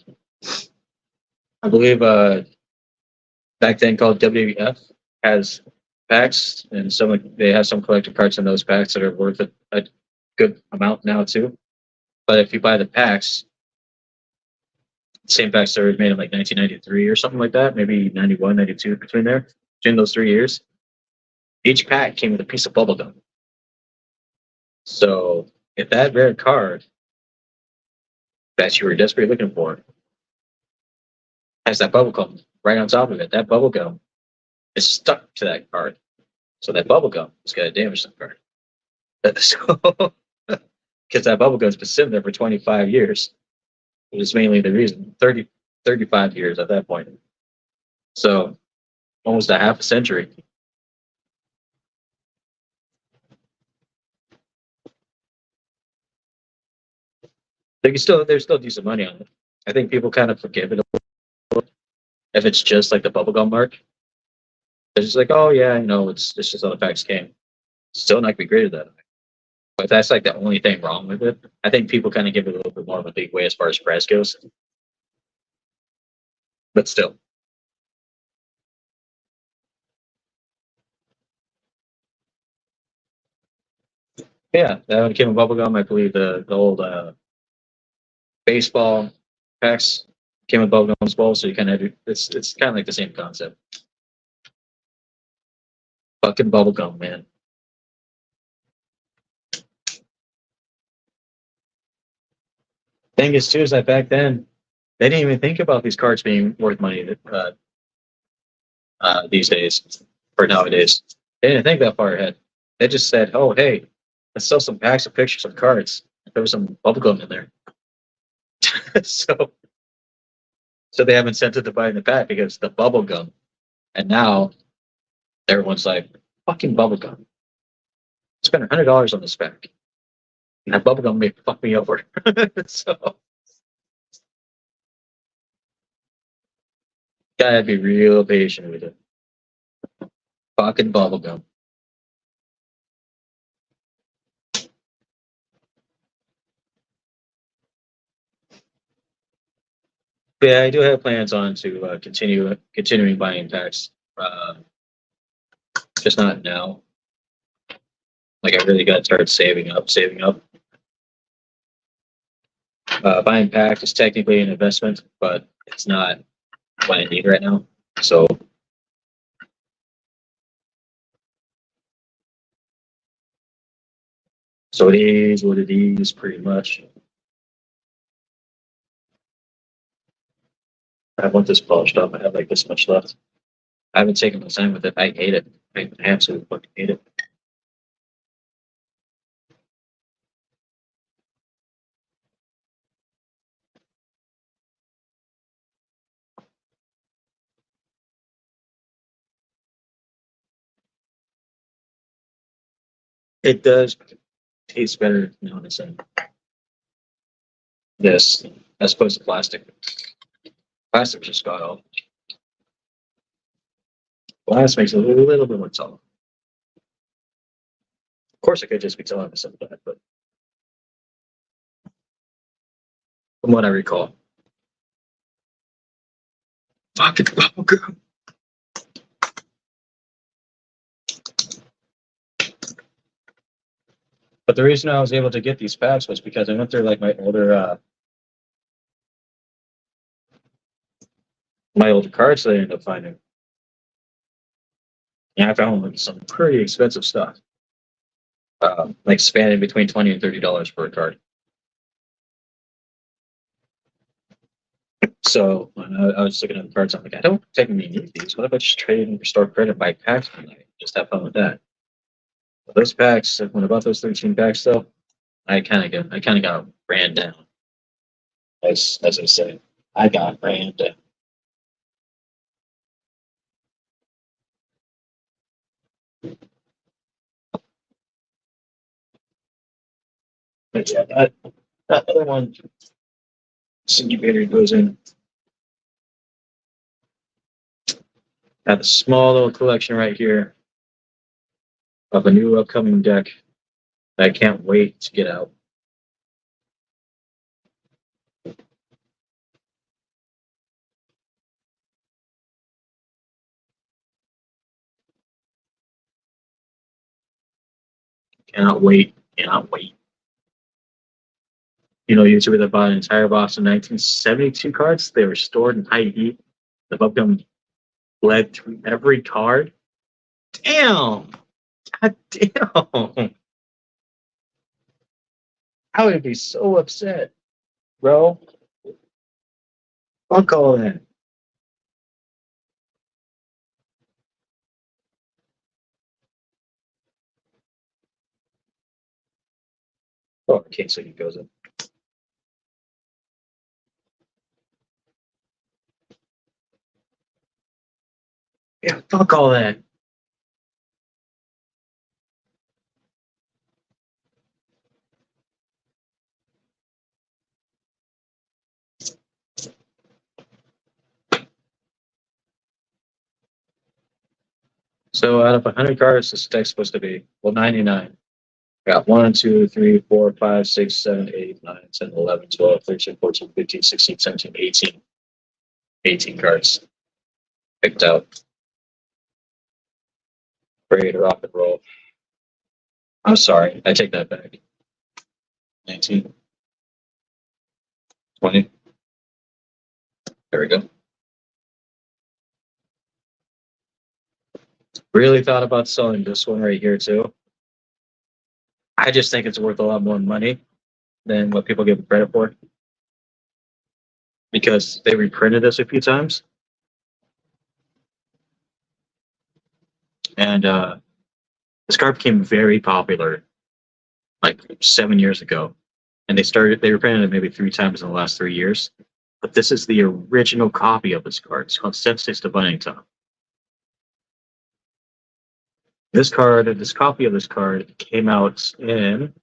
I believe back then called WWF has packs, and they have some collector cards in those packs that are worth a good amount now too. But if you buy the packs, same packs that were made in like 1993 or something like that, maybe 91, 92, between those 3 years, each pack came with a piece of bubble gum. So if that rare card that you were desperately looking for has that bubble gum right on top of it, that bubble gum is stuck to that card. So that bubble gum is going to damage the card. So, because that bubble gum's been sitting there for 25 years, which is mainly the reason. 35 years at that point. So almost a half a century. There's still decent money on it. I think people kind of forgive it a little if it's just like the bubblegum mark. They're just like, oh yeah, it's just how the packs came. Still not gonna be graded that way. But if that's like the only thing wrong with it, I think people kind of give it a little bit more of a big way as far as price goes. But still. Yeah, that one came with bubblegum. I believe the old baseball packs came with bubblegum as well, so you kind of it's kind of like the same concept. Fucking bubblegum, man. Thing is too is that back then they didn't even think about these cards being worth money these days or nowadays. They didn't think that far ahead. They just said, "Oh, hey, let's sell some packs of pictures of cards. There was some bubblegum in there." so so they have incentive to buy in the pack because the bubblegum. And now everyone's like, fucking bubblegum. Spend $100 on this pack. And that bubblegum may fuck me over. So gotta be real patient with it. Fucking bubblegum. Yeah, I do have plans on to continuing buying packs. Just not now. Like I really got to start saving up. Buying packs is technically an investment, but it's not what I need right now. So it is what it is, pretty much. I want this polished up. I have like this much left. I haven't taken my time with it. I hate it. I absolutely fucking hate it. It does taste better on its own. Yes, as opposed to plastic. Plastic's just got all. Glass makes it a little bit more solid. Of course, I could just be telling myself that, but from what I recall, fucking bubblegum. But the reason I was able to get these packs was because I went through like my older cards that I ended up finding. And I found like some pretty expensive stuff, like spanning between $20 and $30 for a card. So when I was looking at the cards, I'm like, I don't technically need these. What if I just trade and restore credit by packs and I just have fun with that? But those packs, when I bought those 13 packs, though, I kind of got ran down. As I said, I got ran down. But yeah, that other one, incubator goes in. I have a small little collection right here of a new upcoming deck that I can't wait to get out. Cannot wait. Cannot wait. You know, YouTuber that bought an entire box of 1972 cards. They were stored in high heat. The bubblegum bled through every card. Damn! God damn! I would be so upset, bro. Fuck all that. Oh, okay, so he goes in. Yeah, fuck all that. So out of 100 cards, this deck's supposed to be, well, 99. Got 1, 2, 3, 4, 5, 6, 7, 8, 9, 10, 11, 12, 13, 14, 15, 16, 17, 18. 18 cards picked out. Ready to rock and roll. I'm sorry, I take that back. 19, 20. There we go. Really thought about selling this one right here too. I just think it's worth a lot more money than what people give it credit for because they reprinted this a few times. And this card became very popular like 7 years ago. And they reprinted it maybe 3 times in the last 3 years. But this is the original copy of this card. It's called Sense to Bunnington. This copy of this card came out in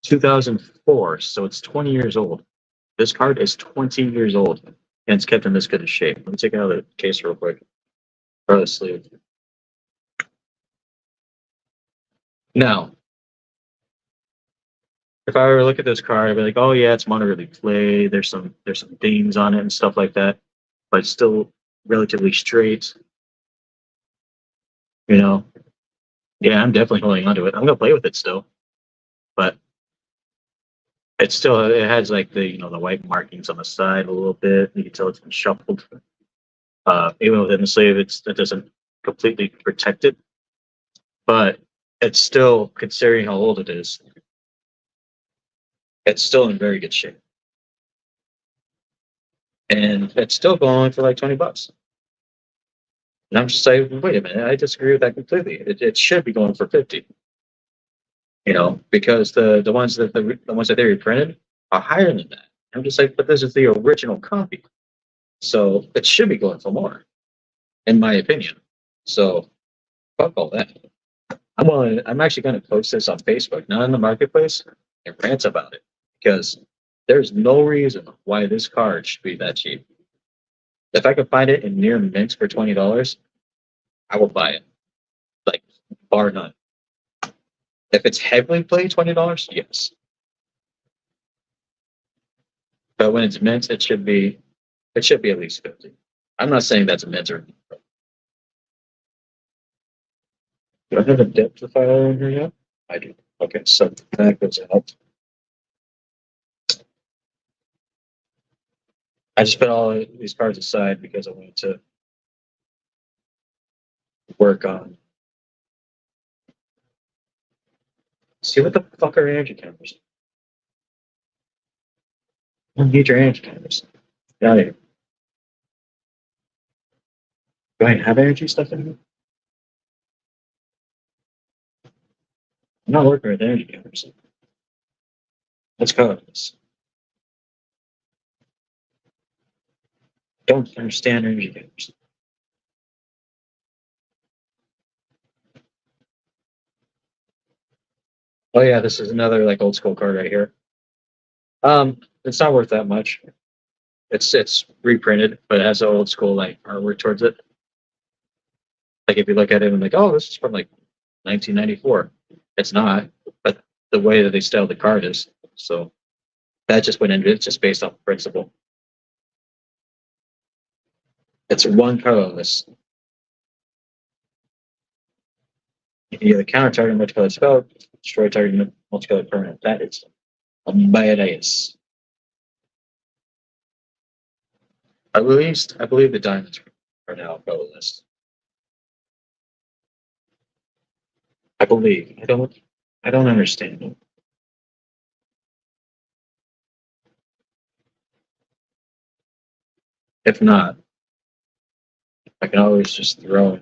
2004, so it's 20 years old. This card is 20 years old, and it's kept in this good of shape. Let me take it out of the case real quick, or the sleeve. Now, if I were to look at this card, I'd be like, "Oh yeah, it's moderately played. There's some dings on it and stuff like that, but it's still relatively straight." You know, yeah, I'm definitely holding onto it. I'm gonna play with it still, but it has like the white markings on the side a little bit. You can tell it's been shuffled. Even within the sleeve, it doesn't completely protect it, but it's still, considering how old it is, it's still in very good shape, and it's still going for like $20. And I'm just like, wait a minute, I disagree with that completely. It should be going for 50. Because the ones that they reprinted are higher than that. I'm just like, but this is the original copy, so it should be going for more, in my opinion. So fuck all that. I'm actually going to post this on Facebook, not in the marketplace, and rant about it because there's no reason why this card should be that cheap. If I could find it in near mint for $20, I will buy it, like bar none. If it's heavily played, $20, yes. But when it's mint, it should be at least 50. I'm not saying that's a mint or. Do I have a depth file in here yet? I do. Okay, so that goes out. I just put all these cards aside because I wanted to work on. See what the fuck are energy counters? I don't need your energy counters. Get out of here. Do I have energy stuff in here? I'm not working with energy counters. Let's go. Don't understand energy counters. Oh yeah, this is another like old school card right here. It's not worth that much. It's reprinted, but it has old school like artwork towards it. Like if you look at it and like, oh, this is from like 1994. It's not, but the way that they styled the card is. So that just went into it just based off principle. It's one colorless. You can either counter target multicolored spell, destroy target multicolored permanent. That is a badass. I believe the diamonds are now colorless. I believe. I don't understand. If not, I can always just throw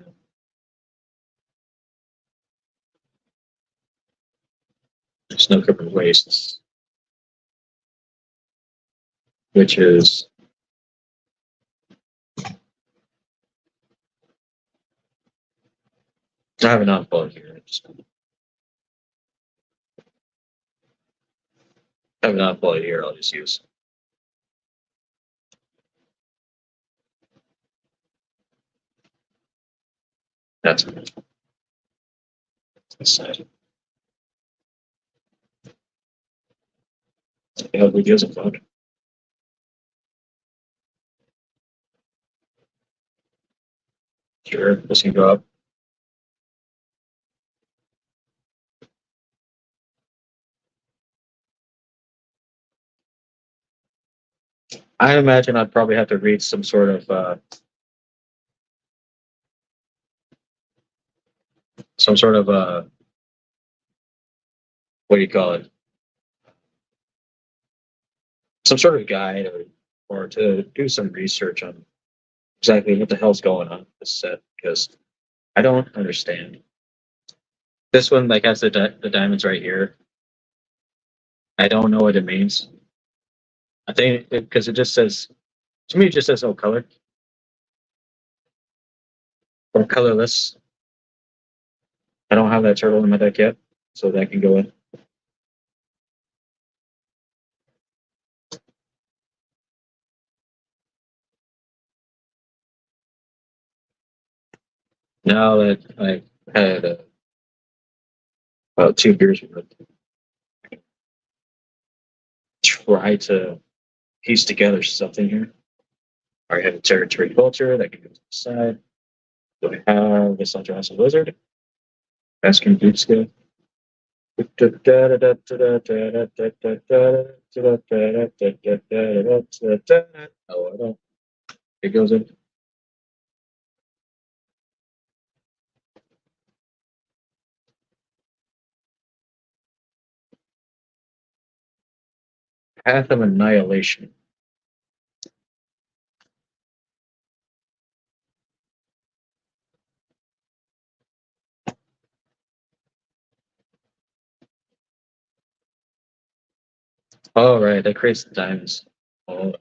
in Snow Cooper Wastes, which is I have an unfollow here. I have an unfollow here. I'll just use. That's side. Yeah, we use a phone. Sure, this can go up. I imagine I'd probably have to read some sort of what do you call it? Some sort of guide or to do some research on exactly what the hell's going on with this set because I don't understand. This one like has the diamonds right here. I don't know what it means. I think because it just says to me it just says oh color or colorless. I don't have that turtle in my deck yet, so that can go in. Now that I've had about 2 beers worth, try to piece together something here. I have a territory culture that can go to the side. Do I have this Eldrazi Wizard? Baskin Boot Skill. Oh, I don't. It goes in. Path of Annihilation. Oh, right. That creates the diamonds. Oh,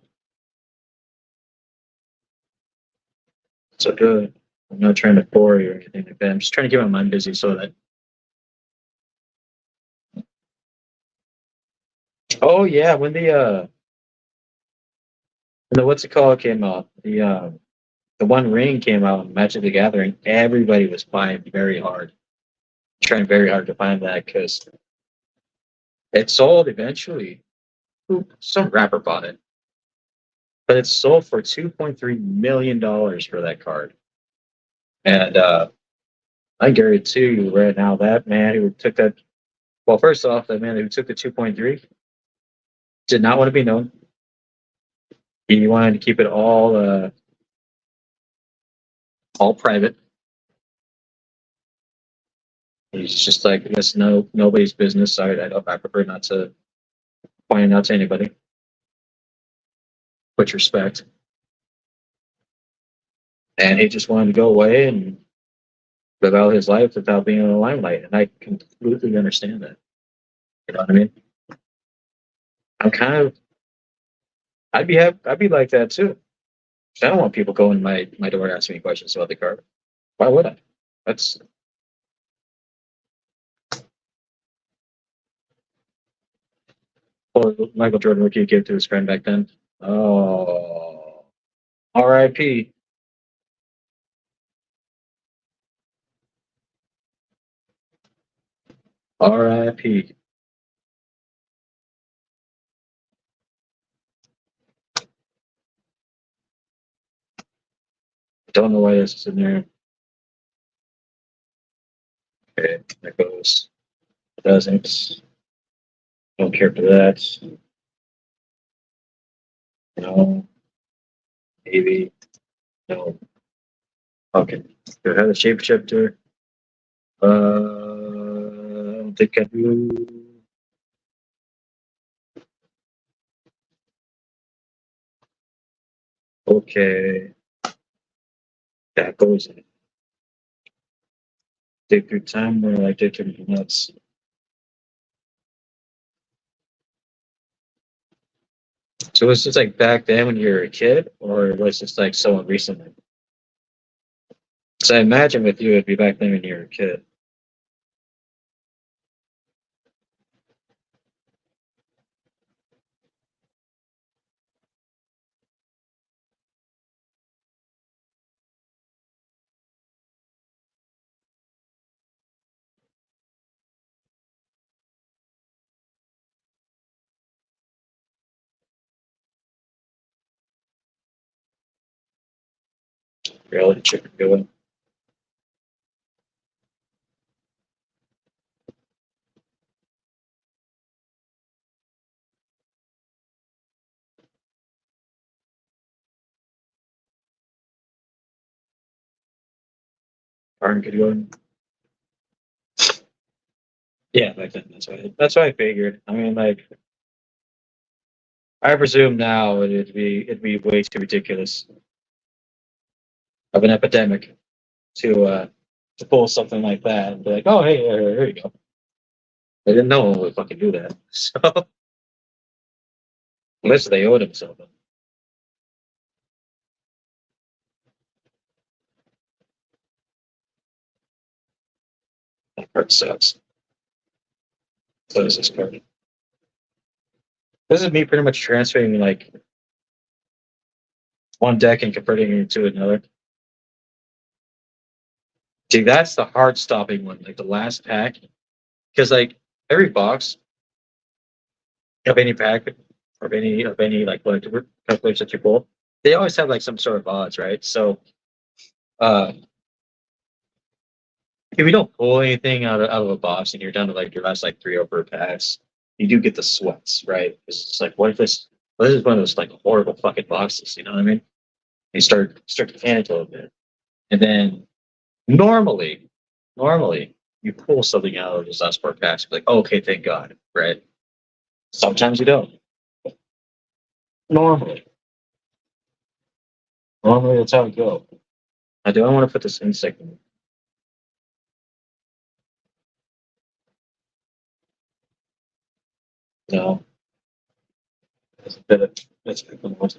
so good. I'm not trying to bore you or anything like that. I'm just trying to keep my mind busy so that. Oh yeah, when the what's it called came out, the One Ring came out in Magic the Gathering, everybody was buying very hard, trying very hard to find that because it sold eventually. Some rapper bought it, but it sold for $2.3 million for that card. And I guarantee you right now that man who took that. Well, first off, that man who took the 2.3 did not want to be known. He wanted to keep it all private. He's just like, that's nobody's business. I prefer not to point it out to anybody. With respect. And he just wanted to go away and live out his life without being in the limelight. And I completely understand that. You know what I mean? I'm kind of, I'd be like that too. I don't want people going to my door and asking me questions about the card. Why would I? That's Or Michael Jordan rookie gave to his friend back then. Oh, R.I.P. R.I.P. Don't know why this is in there. Okay, there goes. Doesn't. Don't care for that. No. Maybe. No. Okay. Do I have a shapeshifter? I don't think I do. Okay. That goes in. Dig through time where I did everything else. So was this like back then when you were a kid, or was this like someone recently? So I imagine with you it'd be back then when you were a kid. Really, chicken going. Aren't good going. Yeah, back then. That's what I figured. I mean, like I presume now it'd be way too ridiculous of an epidemic to pull something like that and be like, oh hey, here you go. They didn't know one would fucking do that. So unless they owed him something. That part sucks. So does this part. This is me pretty much transferring like one deck and converting it into another. See, that's the hard stopping one, like the last pack. Because like every box of any pack of any like collectible calculators that you pull, they always have like some sort of odds, right? So uh if you don't pull anything out of a box and you're down to like your last like three over packs, you do get the sweats, right? It's like what if this is one of those like horrible fucking boxes, you know what I mean? You start to panic a little bit. And then normally, normally you pull something out of those last four packs, like, oh, okay, thank God, right? Sometimes you don't. Normally. Normally that's how it goes. Now, do I want to put this insect in? No. That's a bit of that's a bit of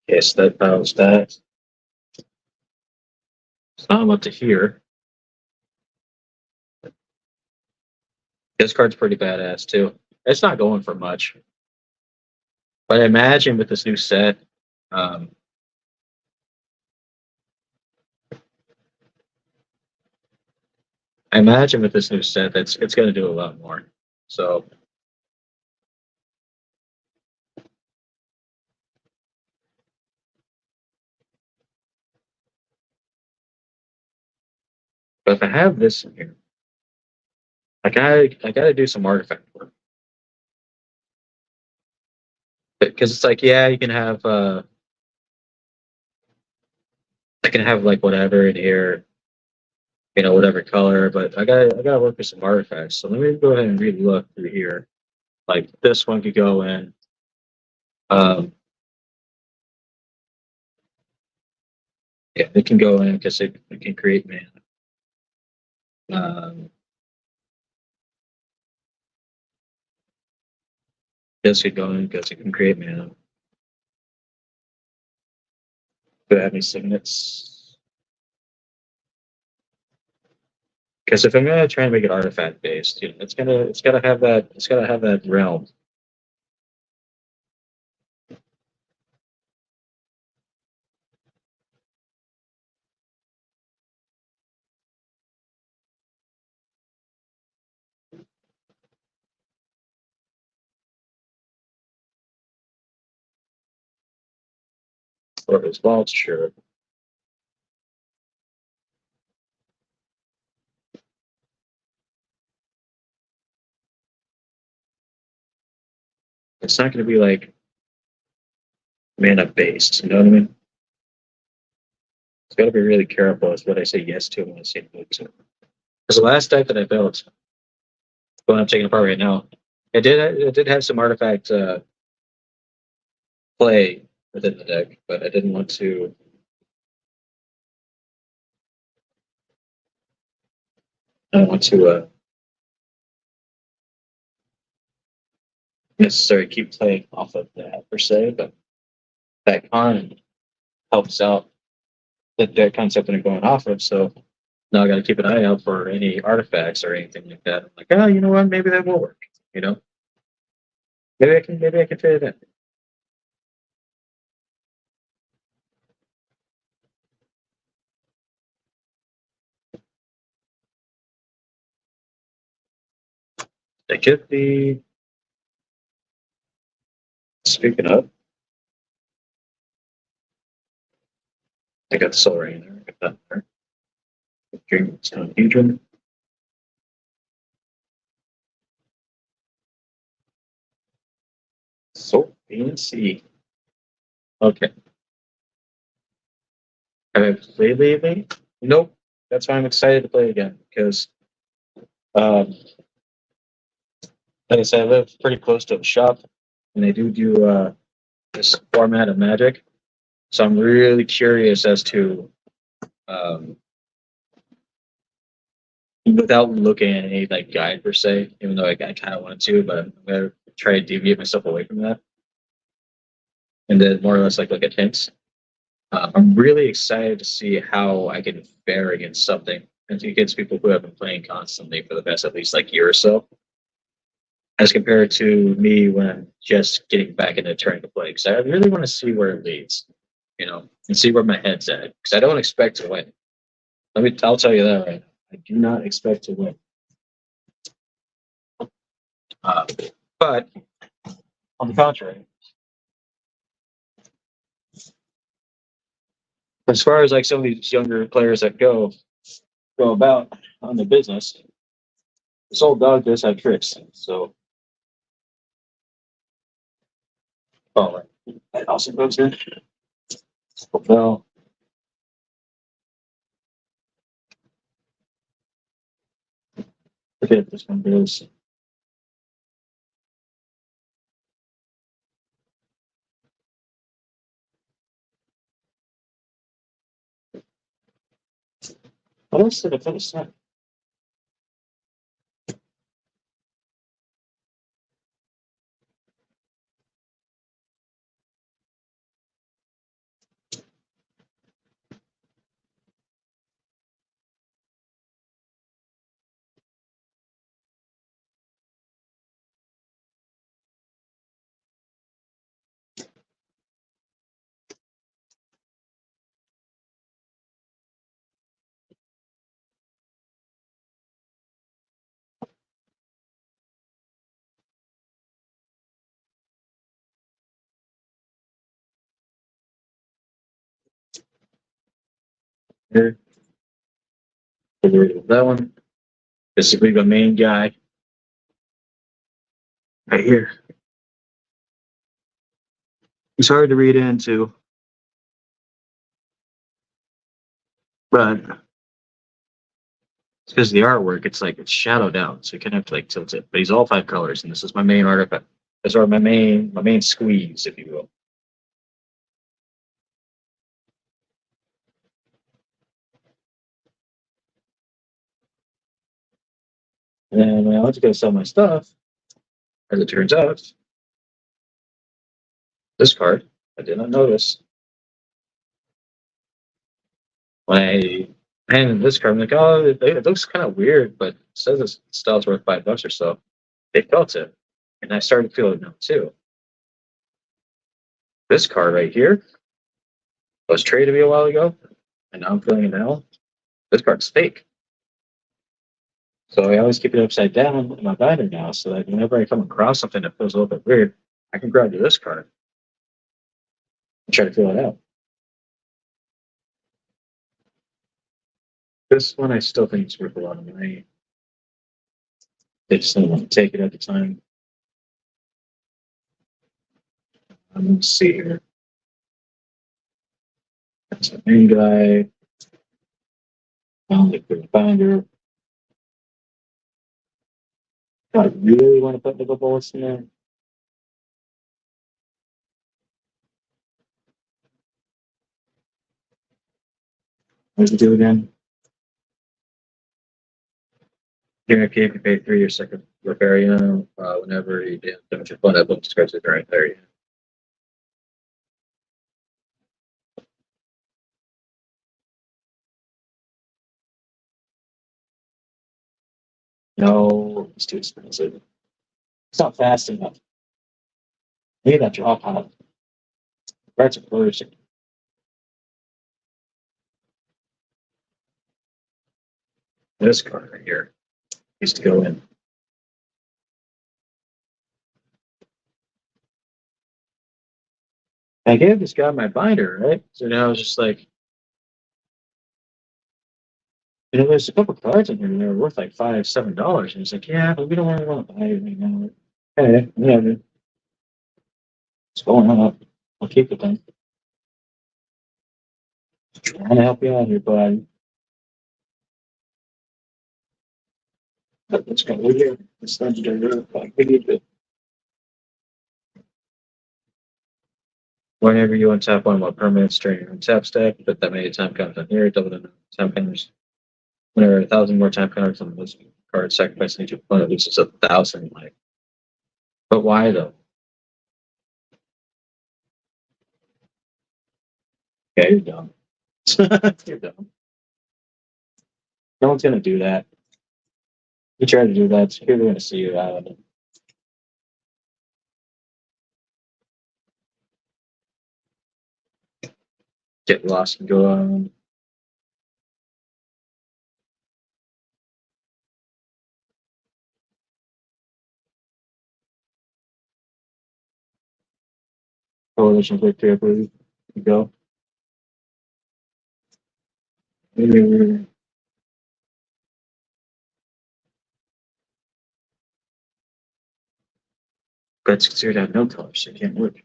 yes, that bounce that. It's not up to here. This card's pretty badass too. It's not going for much. But I imagine with this new set, um, I imagine with this new set that's it's gonna do a lot more. So but if I have this in here, I gotta do some artifact work. Because it's like, yeah, you can have I can have like whatever in here, whatever color, but I gotta work with some artifacts. So let me go ahead and relook through here. Like this one could go in. Um, yeah, it can go in because it can create mana. This could go in because it can create mana. Do I have any signets? Because if I'm gonna try and make it artifact based, it's gotta have that realm. Or as well, sure. It's not gonna be like mana based. You know what I mean? It's gotta be really careful as what I say yes to and what I say no to. Because the last deck that I built, the one I'm taking apart right now, it did have some artifact play within the deck, but I didn't want to. I don't want to necessarily keep playing off of that per se, but that con helps out the concept that I'm going off of. So now I got to keep an eye out for any artifacts or anything like that. I'm like, oh, you know what? Maybe that will work. You know, maybe I can fit it in. It could be. Speaking of, I got the Soul Ring there. I got that there. Dream Stone Hedron. So fancy. Okay. Have I played lately? Nope. That's why I'm excited to play again because, um, like I said, I live pretty close to a shop, and they do this format of Magic. So I'm really curious as to, um, without looking at any like guide per se, even though I kind of wanted to, but I'm gonna try to deviate myself away from that, and then more or less like look at hints. I'm really excited to see how I can fare against something and against people who have been playing constantly for the past at least like year or so, as compared to me when I'm just getting back into trying to play. Because I really want to see where it leads, and see where my head's at. Because I don't expect to win. I'll tell you that right now. I do not expect to win. Uh, but on the contrary, as far as like some of these younger players that go about on the business, this old dog does have tricks. So, oh, that also goes in. Well, forget if this one goes. What else did I finish that? Here, that one. This is the main guy right here. He's hard to read into, but it's because of the artwork. It's like it's shadowed out, so you kind of have to like tilt it. But he's all 5 colors, and this is my main artifact. That's sort of my main squeeze, if you will. And when I went to go sell my stuff, as it turns out, this card I did not notice when I And this card, I'm like, oh, it looks kind of weird, but it says this stuff's worth $5 or so. They felt it, and I started feeling it now too. This card right here was traded to me a while ago, and now I'm feeling it now. This card's fake. So I always keep it upside down in my binder now, so that whenever I come across something that feels a little bit weird, I can grab this card and try to feel it out. This one I still think is worth a lot of money. They just didn't want to take it at the time. Let's see here. That's the main guy. Found the good binder. I really want to put nickel bullets in there. What does it do again? Guarantee if you pay 3 or second repair, whenever you damage your fund, that book describes it right there. No, it's too expensive. It's not fast enough. Maybe that drop out. Parts are flourishing. This card right here needs to go in. I gave this guy my binder, right? So now I was just like, there's a couple cards in here that are worth like $5, $7. And he's like, yeah, but we don't really want to buy it right now. Okay, whatever. It's going up. I'll keep it then. Trying to help you out here, bud. Let's go over here. It's time to get rid of it. Whenever you untap one of my permanents during your untap step, put that many time counters on here, double the time counters. Whenever 1,000 more time counters on this card, sacrificing each opponent loses 1,000 life. But why though? Okay, you're dumb. You're dumb. No one's gonna do that. You try to do that, so you're gonna see you out of it. Get lost and go on. Coalition victory, I believe. You go. But it's considered to have no color, so it can't work.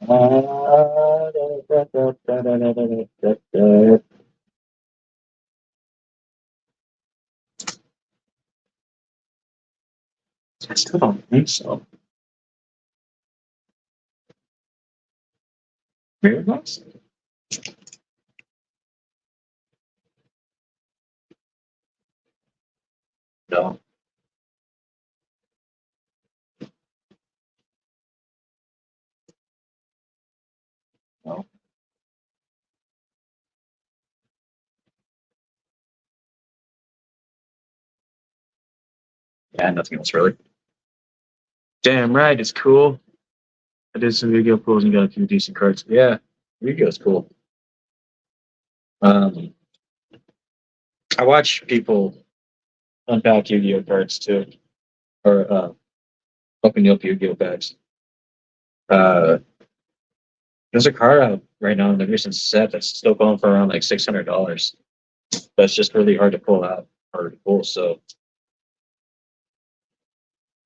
I still don't think so. Mirrorbox? No. No. Yeah, nothing else really. Damn right, it's cool. I did some Yu-Gi-Oh pulls and got a few decent cards. Yeah, Yu-Gi-Oh's cool. I watch people unpack Yu-Gi-Oh cards too, or open up Yu-Gi-Oh packs. Uh, there's a card out right now in the recent set that's still going for around like $600. That's just really hard to pull out, hard to pull. So,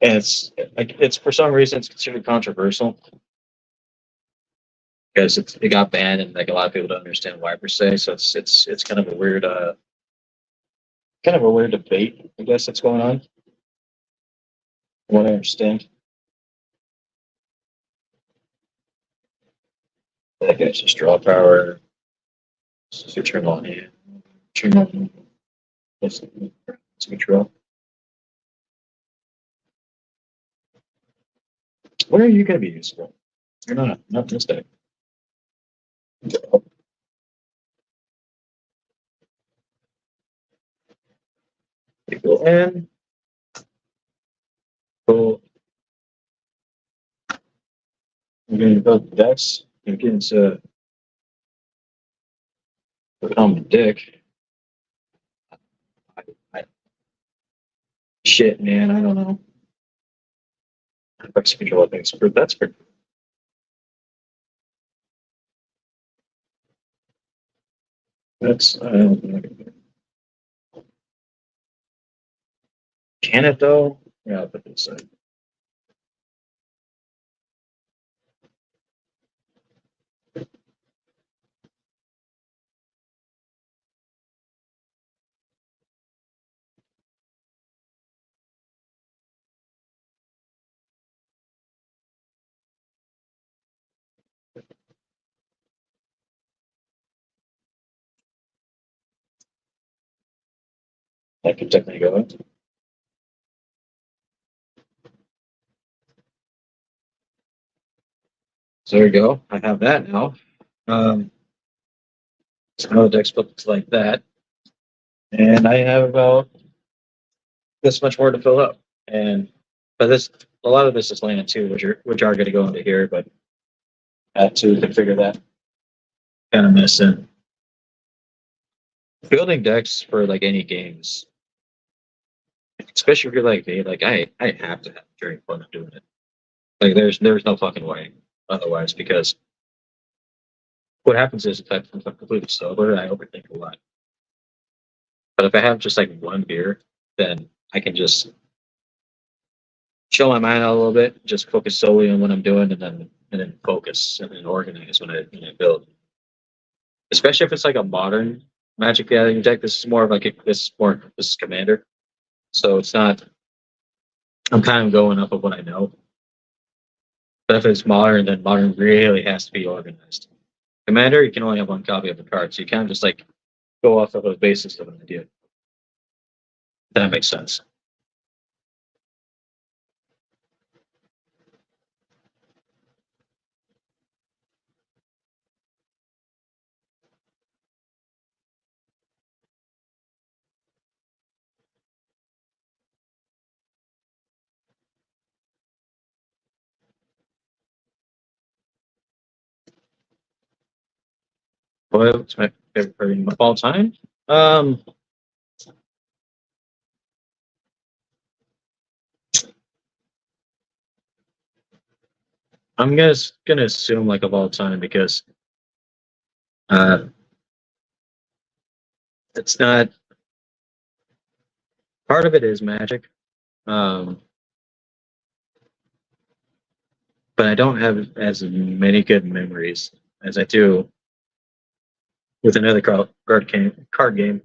and it's for some reason it's considered controversial because it got banned and like a lot of people don't understand why per se. So it's kind of a weird debate, I guess, that's going on. From what I understand. That guy's just draw power. So turn on hand. Turn on. It's control. Where are you going to be useful? You're not this day. people in. Cool. I'm going to build the decks. I'm getting to become a dick. I, shit, man, I don't know. That's control things. That's pretty. That's can it though? Yeah, I'll put this in. I could definitely go in. So there we go. I have that now. So now the deck looks like that. And I have about this much more to fill up. But this a lot of this is land too, which are going to go into here, but I had to configure that kind of mess in. Building decks for like any games, especially if you're like me, like I have to have very fun doing it. Like there's no fucking way otherwise, because what happens is if I'm completely sober, I overthink a lot. But if I have just like one beer, then I can just chill my mind out a little bit, just focus solely on what I'm doing, and then focus and then organize when I build. Especially if it's like a modern Magic the Gathering deck. This is more of like this is Commander, so it's not. I'm kind of going off of what I know. But if it's modern, then modern really has to be organized. Commander, you can only have one copy of the card, so you can't just like go off of the basis of an idea. That makes sense. What's my favorite card of all time? Um, I'm gonna assume like of all time because uh, it's not part of it is Magic, um, but I don't have as many good memories as I do with another card game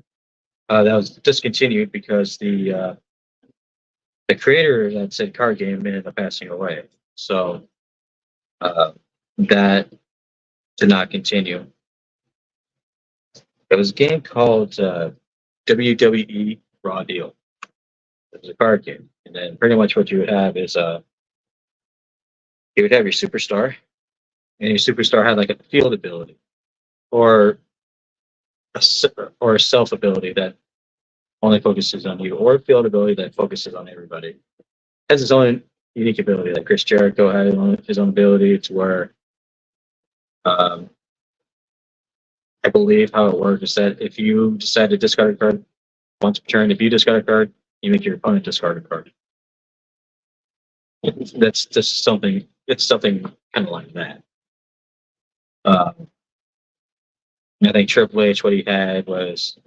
that was discontinued because the creator that said card game ended up passing away. So that did not continue. It was a game called WWE Raw Deal. It was a card game, and then pretty much what you would have is you would have your superstar, and your superstar had like a field ability or or a self ability that only focuses on you, or a field ability that focuses on everybody. It has its own unique ability. Like Chris Jericho had his own ability to where um, I believe how it works is that if you decide to discard a card once per turn, if you discard a card, you make your opponent discard a card. That's just something. It's something kind of like that. I think Triple H, what he had was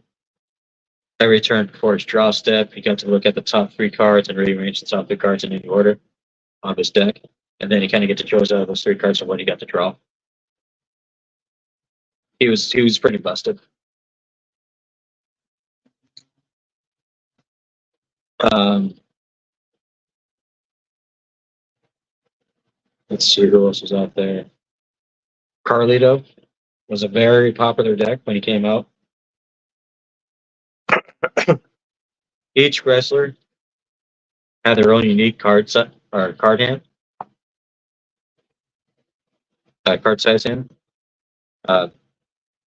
every turn before his draw step, he got to look at the top three cards and rearrange the top three cards in any order on his deck, and then he kind of get to choose out of those three cards and what he got to draw. He was pretty busted. Um, let's see who else was out there. Carlito was a very popular deck when he came out. Each wrestler had their own unique card set or card hand, card size hand. Uh,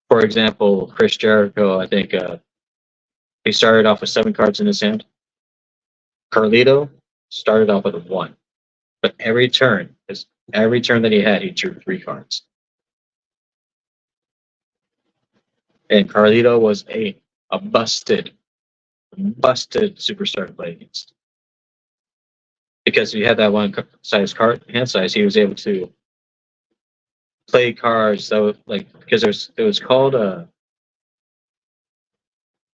for example, Chris Jericho, I think he started off with 7 cards in his hand. Carlito started off with a 1, but every turn that he had, he drew 3 cards. And Carlito was a busted superstar to play against. Because he had that one size card hand size, he was able to play cards that were like, because it was called a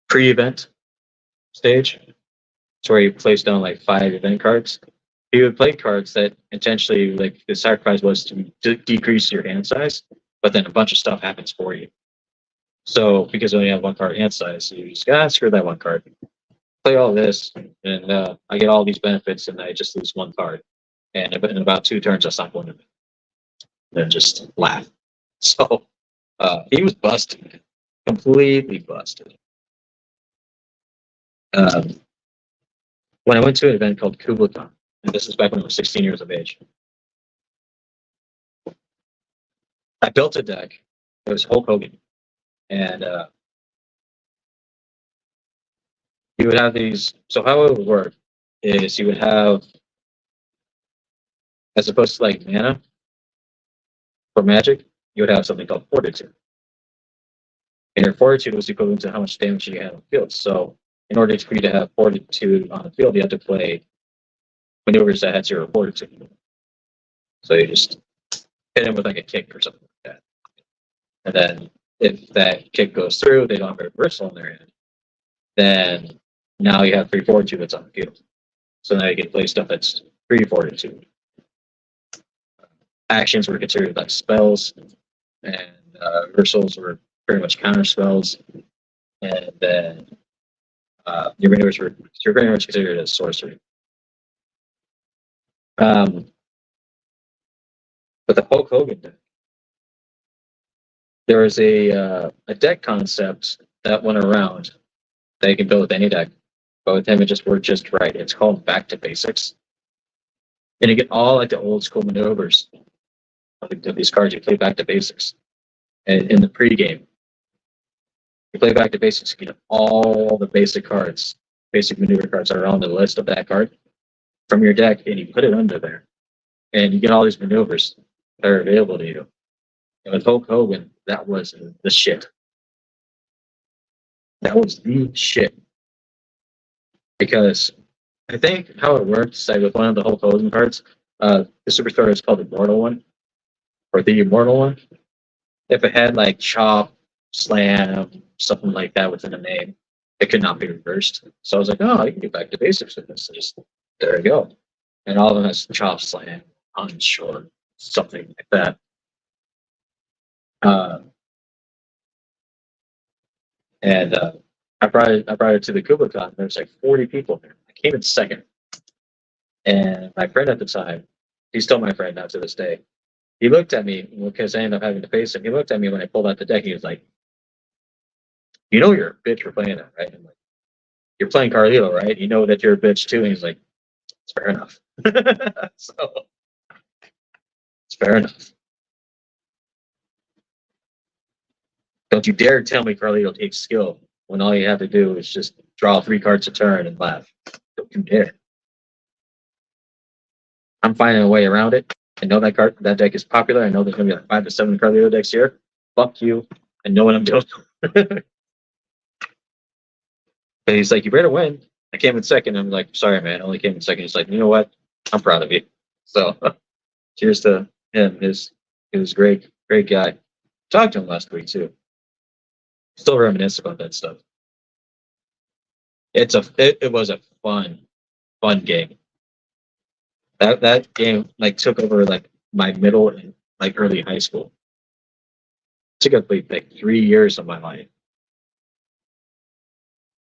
pre-event stage. It's where he placed down like 5 event cards. He would play cards that intentionally, like the sacrifice was to decrease your hand size, but then a bunch of stuff happens for you. So because you only have 1 card hand size, you just screw that 1 card. Play all this, and I get all these benefits, and I just lose 1 card. And in about 2 turns, I stop one of them. Then just laugh. So he was busted, completely busted. When I went to an event called KublaCon, and this is back when I was 16 years of age, I built a deck. It was Hulk Hogan, and you would have these. So how it would work is you would have, as opposed to like mana for Magic, you would have something called Fortitude. And your Fortitude was equivalent to how much damage you had on the field. So in order for you to have Fortitude on the field, you have to play maneuvers that had 0 Fortitude. So you just hit him with like a kick or something like that. And then if that kick goes through, they don't have a reversal on their hand. Then now you have 3 Fortitude that's on the field. So now you can play stuff that's 3 Fortitude. Actions were considered like spells, and reversals were pretty much counter spells. And then your maneuvers were pretty much considered as sorcery. But the Hulk Hogan deck, there was a deck concept that went around that you can build with any deck, but with him it just worked just right. It's called Back to Basics, and you get all like the old school maneuvers of these cards. You play Back to Basics, and in the pregame, you play Back to Basics. You get all the basic cards, basic maneuver cards that are on the list of that card from your deck, and you put it under there, and you get all these maneuvers that are available to you. And with Hulk Hogan, that was the shit. That was the shit. Because I think how it works, like with one of the Hulk Hogan cards, the superstar is called the Immortal one, or the Immortal one. If it had like Chop, Slam, something like that within the name, it could not be reversed. So I was like, oh, you can get Back to Basics with this. Just there you go. And all of them has Chop, Slam, Unsure, something like that. And I brought it to the KublaCon. There's like 40 people there. I came in second, and my friend at the time, he's still my friend now to this day. He looked at me because I ended up having to face him. He looked at me when I pulled out the deck. He was like, "You know you're a bitch for playing that, right?" I'm like, "You're playing Carlito, right? You know that you're a bitch too." And he's like, "It's fair enough." So it's fair enough. Don't you dare tell me Carlito takes skill when all you have to do is just draw 3 cards a turn and laugh. Don't you dare. I'm finding a way around it. I know that deck is popular. I know there's gonna be like 5 to 7 Carlito decks here. Fuck you. I know what I'm doing. But he's like, you better win. I came in second. I'm like, sorry, man. I only came in second. He's like, you know what? I'm proud of you. So cheers to him. He was great guy. Talked to him last week too. Still reminisce about that stuff. It was a fun game. That game like took over like my middle and like early high school. It took up like 3 years of my life.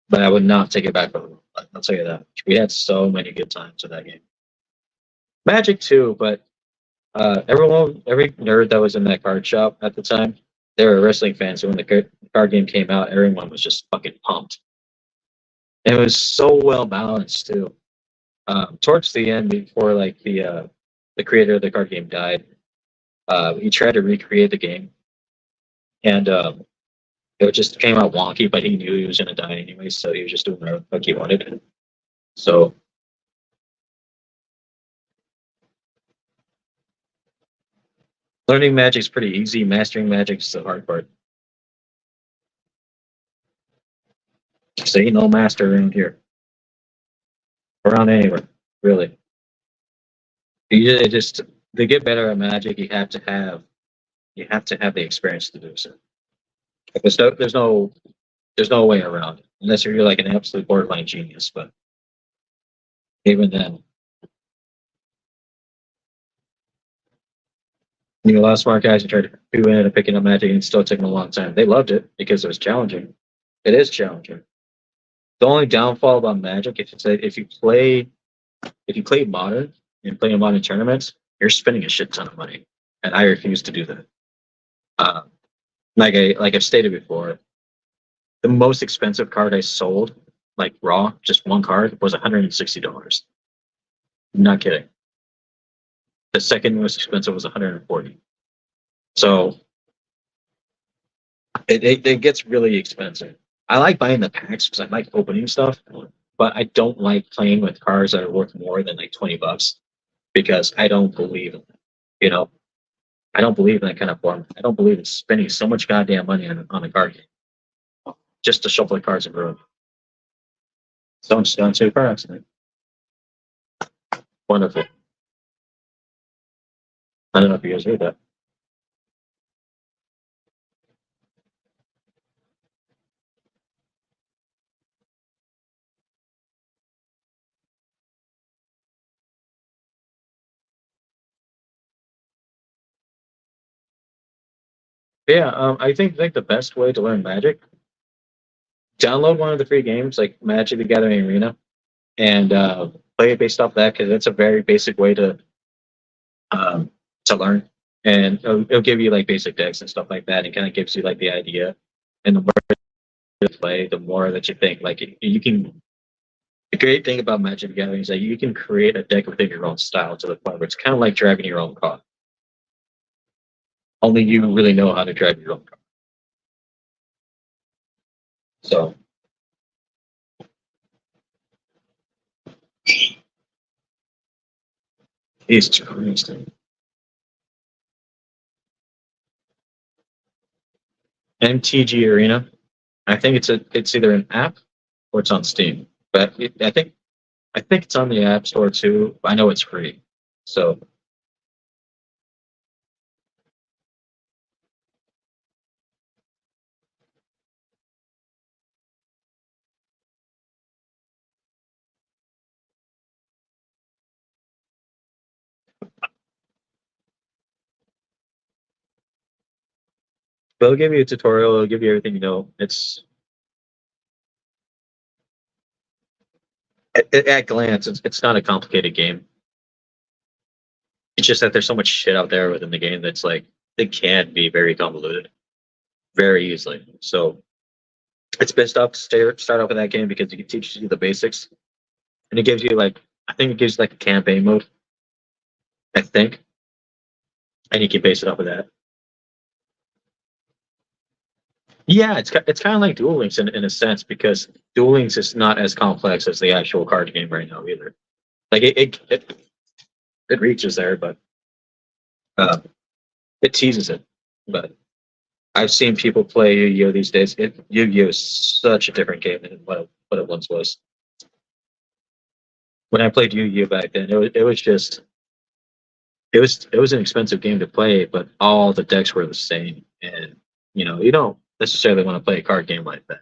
But I would not take it back. I'll tell you that. We had so many good times in that game. Magic too, but every nerd that was in that card shop at the time, they were wrestling fans. So when the card game came out, everyone was just fucking pumped. And it was so well balanced too. Towards the end, before like the creator of the card game died, he tried to recreate the game, and it just came out wonky. But he knew he was going to die anyway, so he was just doing what he wanted. So Learning Magic's pretty easy. Mastering Magic's the hard part. So ain't no master around here, around anywhere, really. You just to get better at Magic, you have to have the experience to do so. Like there's no way around it unless you're like an absolute borderline genius. But even then, you know, a lot of smart guys who tried to who ended up picking up Magic and it still took them a long time. They loved it because it was challenging. It is challenging. The only downfall about Magic if it's if you play modern and play in modern tournaments, you're spending a shit ton of money, and I refuse to do that. Uh, like I've stated before, the most expensive card I sold, like raw, just one card, was $160. Not kidding. The second most expensive was 140. So it gets really expensive. I like buying the packs because I like opening stuff, but I don't like playing with cards that are worth more than like $20 because I don't believe in it. You know, I don't believe in that kind of form. I don't believe in spending so much goddamn money on a card game just to shuffle the cards and ruin. Someone just got into a car accident. Wonderful. I don't know if you guys heard that. Yeah, I think the best way to learn Magic, download one of the free games like Magic the Gathering Arena, and play it based off that because it's a very basic way um, to learn, and it'll give you like basic decks and stuff like that, and kind of gives you like the idea. And the more you play, the more that you think like you can. The great thing about Magic the Gathering is that you can create a deck within your own style to the point where it's kind of like driving your own car. Only you really know how to drive your own car. So it's crazy. MTG Arena. I think it's either an app or it's on Steam. But I think it's on the App Store too. I know it's free. So they'll give you a tutorial. They'll give you everything you know. At glance, it's not a complicated game. It's just that there's so much shit out there within the game that's like it can be very convoluted, very easily. So it's best off to start off with that game because it teaches you the basics, and it gives you like I think it gives like a campaign mode. I think, and you can base it off of that. Yeah, it's kind of like Duel Links in a sense because Duel Links is not as complex as the actual card game right now either. Like it reaches there, but uh, it teases it. But I've seen people play Yu-Gi-Oh these days. Yu-Gi-Oh is such a different game than what it once was. When I played Yu-Gi-Oh back then, it was just it was an expensive game to play, but all the decks were the same, and you know you don't necessarily want to play a card game like that.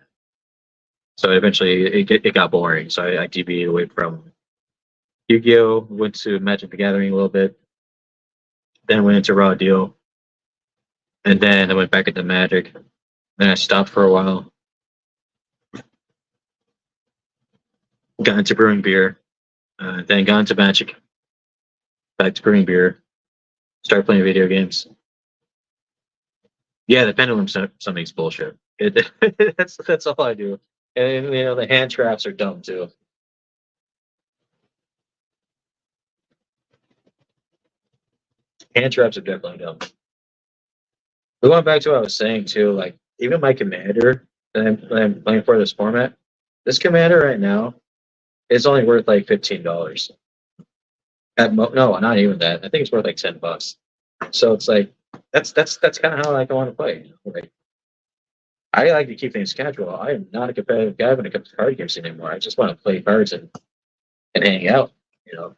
So eventually it got boring. So I deviated away from Yu-Gi-Oh, went to Magic the Gathering a little bit, then went into Raw Deal, and then I went back into Magic. Then I stopped for a while, got into brewing beer, then got into Magic, back to brewing beer, started playing video games. Yeah, the pendulum summoning's bullshit. That's all I do. And you know the hand traps are dumb too. Hand traps are definitely dumb. But going back to what I was saying too, like even my commander that I'm playing for this format, this commander right now is only worth like $15. No, not even that. I think it's worth like $10. So it's like that's kind of how like I want to play. You know? Like I like to keep things casual. I am not a competitive guy when it comes to card games anymore. I just want to play cards and hang out. You know,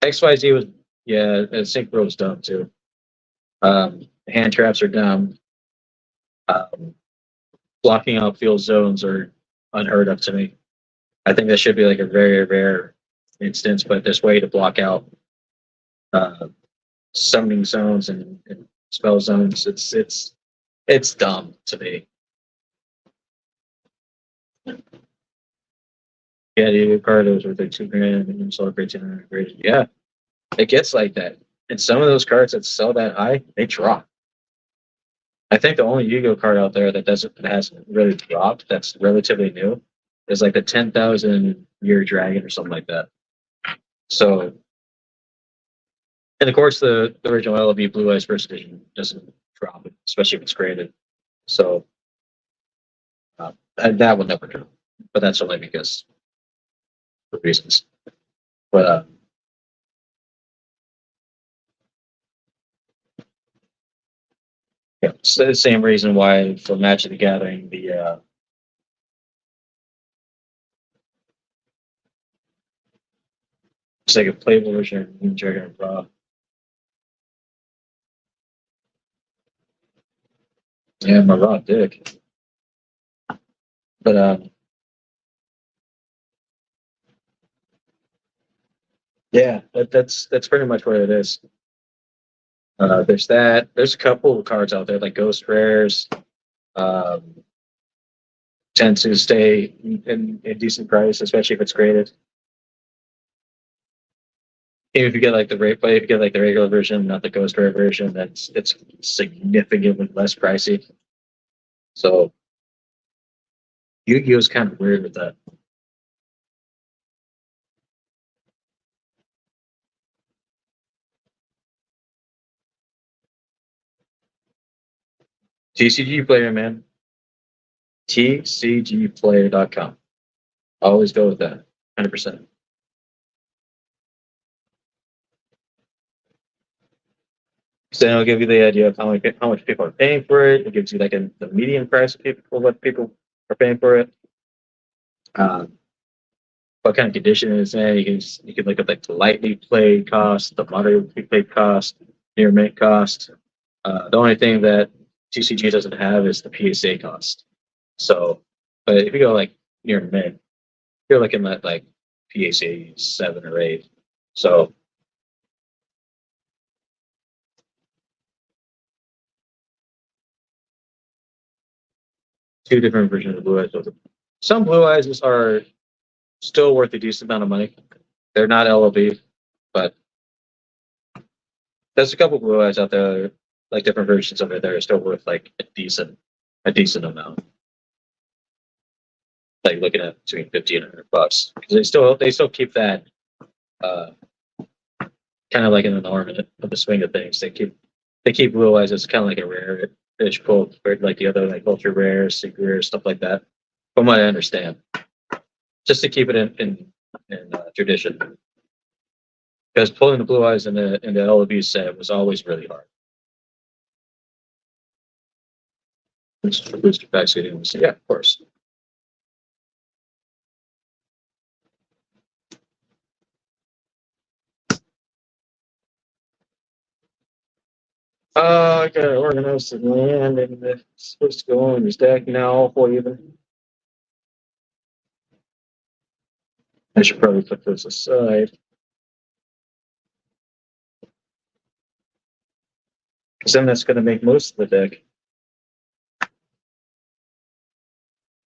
XYZ was yeah, and Sync World was dumb too. Hand traps are dumb. Um, Blocking out field zones are unheard of to me. I think that should be like a very rare instance, but this way to block out uh, summoning zones and spell zones, it's dumb to me. Yeah, the Cardos with like 2 grand and you celebrate 200 Yeah, it gets like that. And some of those cards that sell that high, they drop. I think the only Yu-Gi-Oh card out there that hasn't really dropped that's relatively new is like the 10,000 year dragon or something like that. So, and of course the original LV Blue Eyes first edition doesn't drop, especially if it's graded. So and that will never drop, but that's only because of reasons. But yeah, it's the same reason why for Magic the Gathering it's like a playable version of Moon Dragon and Raw. Yeah, my Raw dick. But yeah, that's pretty much what it is. There's that. There's a couple of cards out there like Ghost Rares. Um, Tend to stay in decent price, especially if it's graded. Even if you get like the rate play, if you get like the regular version, not the Ghost Rare version, that's it's significantly less pricey. So Yu-Gi-Oh is kind of weird with that. TCG Player, man. TCGplayer.com. Always go with that. 100%. So then it'll give you the idea of how much people are paying for it. It gives you like the median price of people, what people are paying for it. Um, what kind of condition it's in. You can look at like the lightly played cost, the moderately played cost, near mint cost. The only thing that TCG doesn't have is the PSA cost. So, but if you go like near mint, you're looking at like PSA 7 or 8. So two different versions of Blue Eyes. Some Blue Eyes are still worth a decent amount of money. They're not LOB, but there's a couple Blue Eyes out there, like different versions of it, that are still worth like a decent amount. Like looking at between 50 and $100 because they still keep that uh, kind of like in the norm of the swing of things. They keep Blue Eyes as kind of like a rare ish pull compared to like the other like ultra rare, secret rare stuff like that. From what I understand, just to keep it in tradition. Because pulling the Blue Eyes in the LOB set was always really hard. Booster packs getting yeah, of course. I gotta organize the land and it's supposed to go on your stack now for even. I should probably put this aside. Because then that's gonna make most of the deck.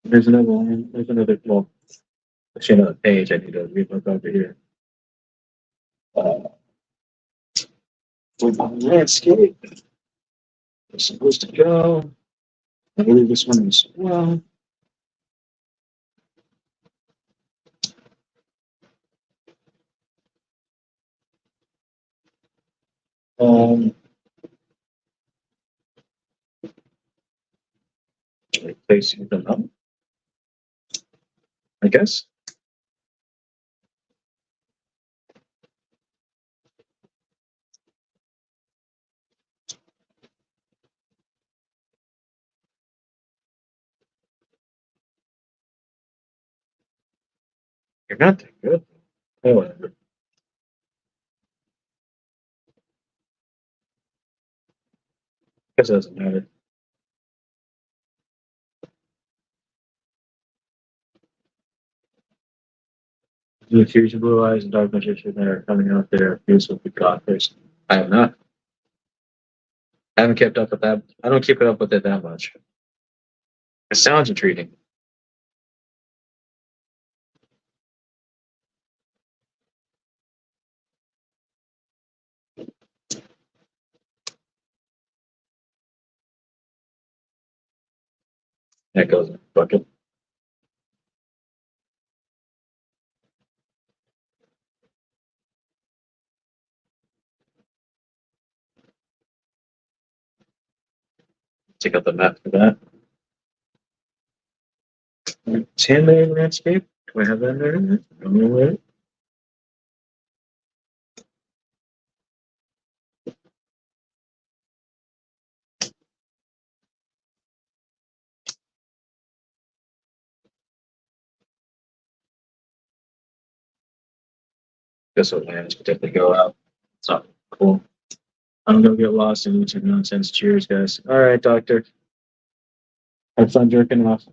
There's another one. There's another well, actually another page I need to read over here. Uh landscape. It's supposed to go. I believe this one as well. Um, Placing them up, I guess. You're not that good. Oh, whatever. Guess it doesn't matter. The Fusion Blue Eyes and Dark Magician that are coming out there fuse with the Godfist. I have not. I haven't kept up with that. I don't keep it up with it that much. It sounds intriguing. That goes in the bucket. Check out the map for that. Sandman landscape. Do I have that in there? No. Guess what lands particularly go out. It's not cool. I'm gonna get lost in YouTube nonsense. Cheers, guys. All right, doctor. Have fun jerking off.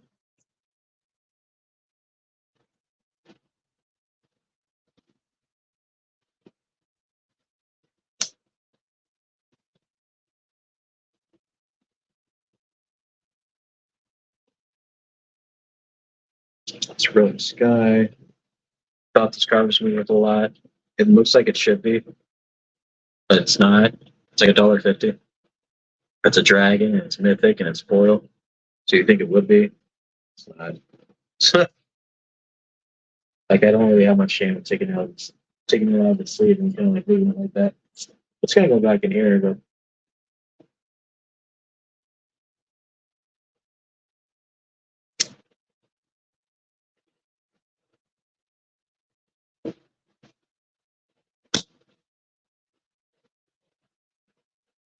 It's really sky. Thought this card was worth a lot. It looks like it should be, but it's not. It's like $1.50. It's a dragon and it's mythic and it's foil. So you think it would be? It's not. Like I don't really have much shame in taking it out of the sleeve and kind of like leaving it like that. It's gonna go back in here, but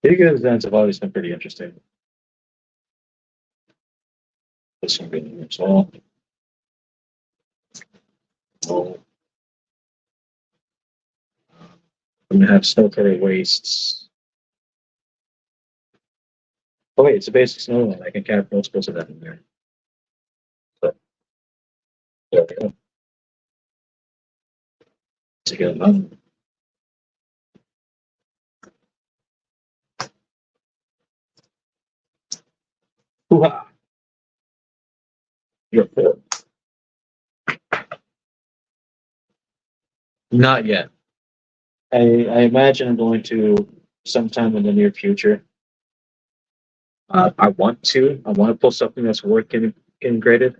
big events have always been pretty interesting. This one really as well. I'm gonna have Snowfairy Wastes. Oh wait, it's a basic snowline. I can cap multiples of that in there. So there we go. To get another. Hoo-ha! You're four. Not yet. I imagine I'm going to sometime in the near future. I want to. I want to pull something that's worth getting graded.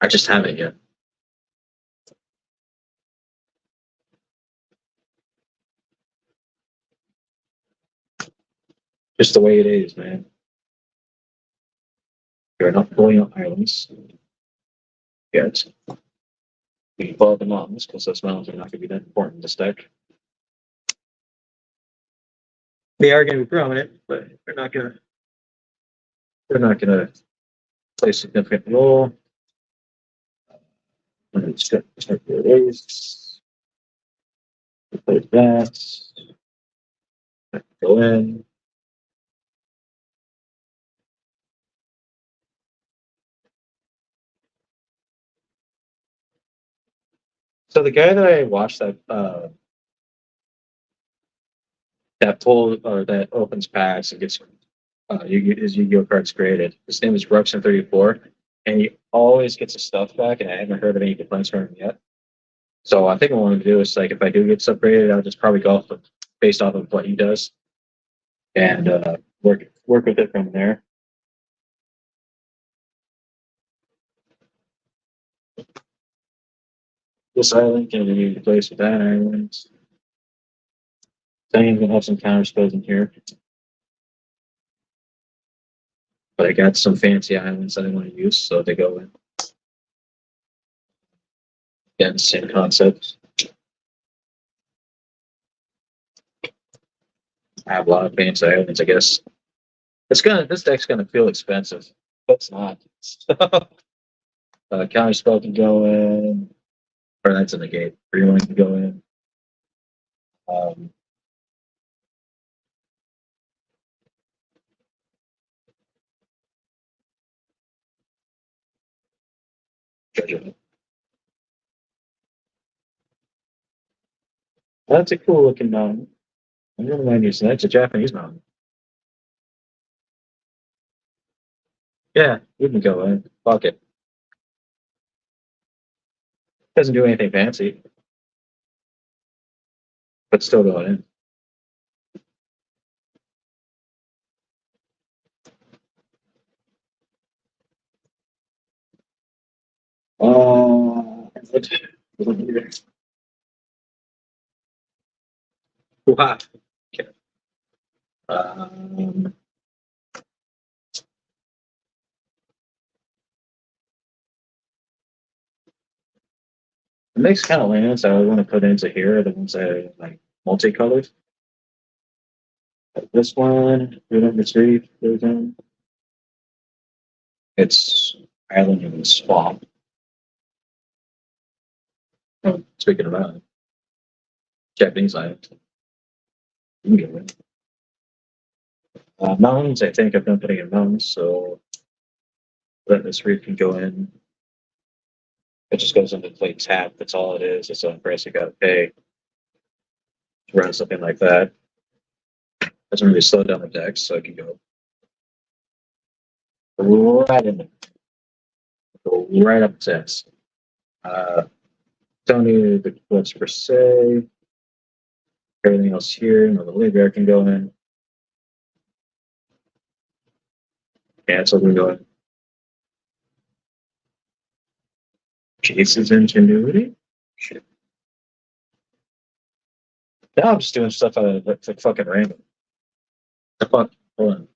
I just haven't yet. Just the way it is, man. You're not pulling up islands yet. We can follow the mountains because those mountains are not going to be that important in this deck. They are going to be prominent, but they're not going to. They're not going to play a significant role. Let's check the ace. Play that. Go in. So the guy that I watched that pull or that opens packs and gets his Yu-Gi-Oh cards graded. His name is Ruxin34, and he always gets his stuff back, and I haven't heard of any complaints from him yet. So I think what I want to do is like if I do get stuff graded, I'll just probably go based off of what he does, and work with it from there. This island can be replaced with that island. Then I'm gonna have some counter spells in here. But I got some fancy islands that I want to use, so they go in. Again, same concept. I have a lot of fancy islands, I guess. This deck's gonna feel expensive, but it's not. Counter spell can go in, or that's in the gate. Reeling can go in. Um, Judgment. That's a cool looking mountain. I'm gonna mind using that. It's a Japanese mountain. Yeah, we can go in. Fuck it. Doesn't do anything fancy, but still going in. What? Wow. Okay. Um, the next kind of lands I want to put into here are the ones that are like multicolored. Like this one, Freedom Retreat, Freedom. It's Island in the Swamp. Oh, speaking of island, Japanese island. You can get it. Mountains, I think I've been putting in mountains, so let this reef can go in. It just goes into play tap. That's all it is. It's on price you gotta pay to run something like that. Doesn't really slow down the decks, so I can go right in there. Go right up its ass. Uh, don't need the clips per se. Everything else here, no, the Libra can go in. Cancel can go in. Chase's Ingenuity? Shit. Now I'm just doing stuff out of like fucking random. The fuck? Hold on.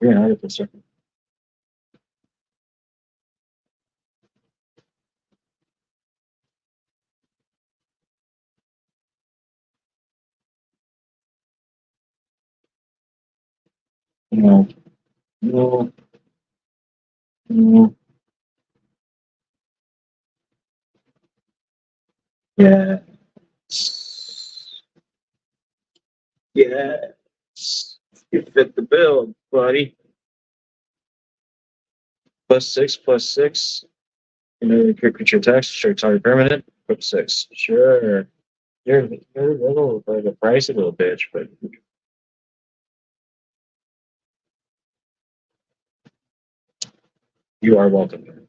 Yeah, I get this. No, no, no. Yeah. Yeah. You fit the bill, buddy. +6, +6. You know, your creature attacks, sure, target permanent. +6. Sure. You're a little like a pricey little bitch, but you are welcome.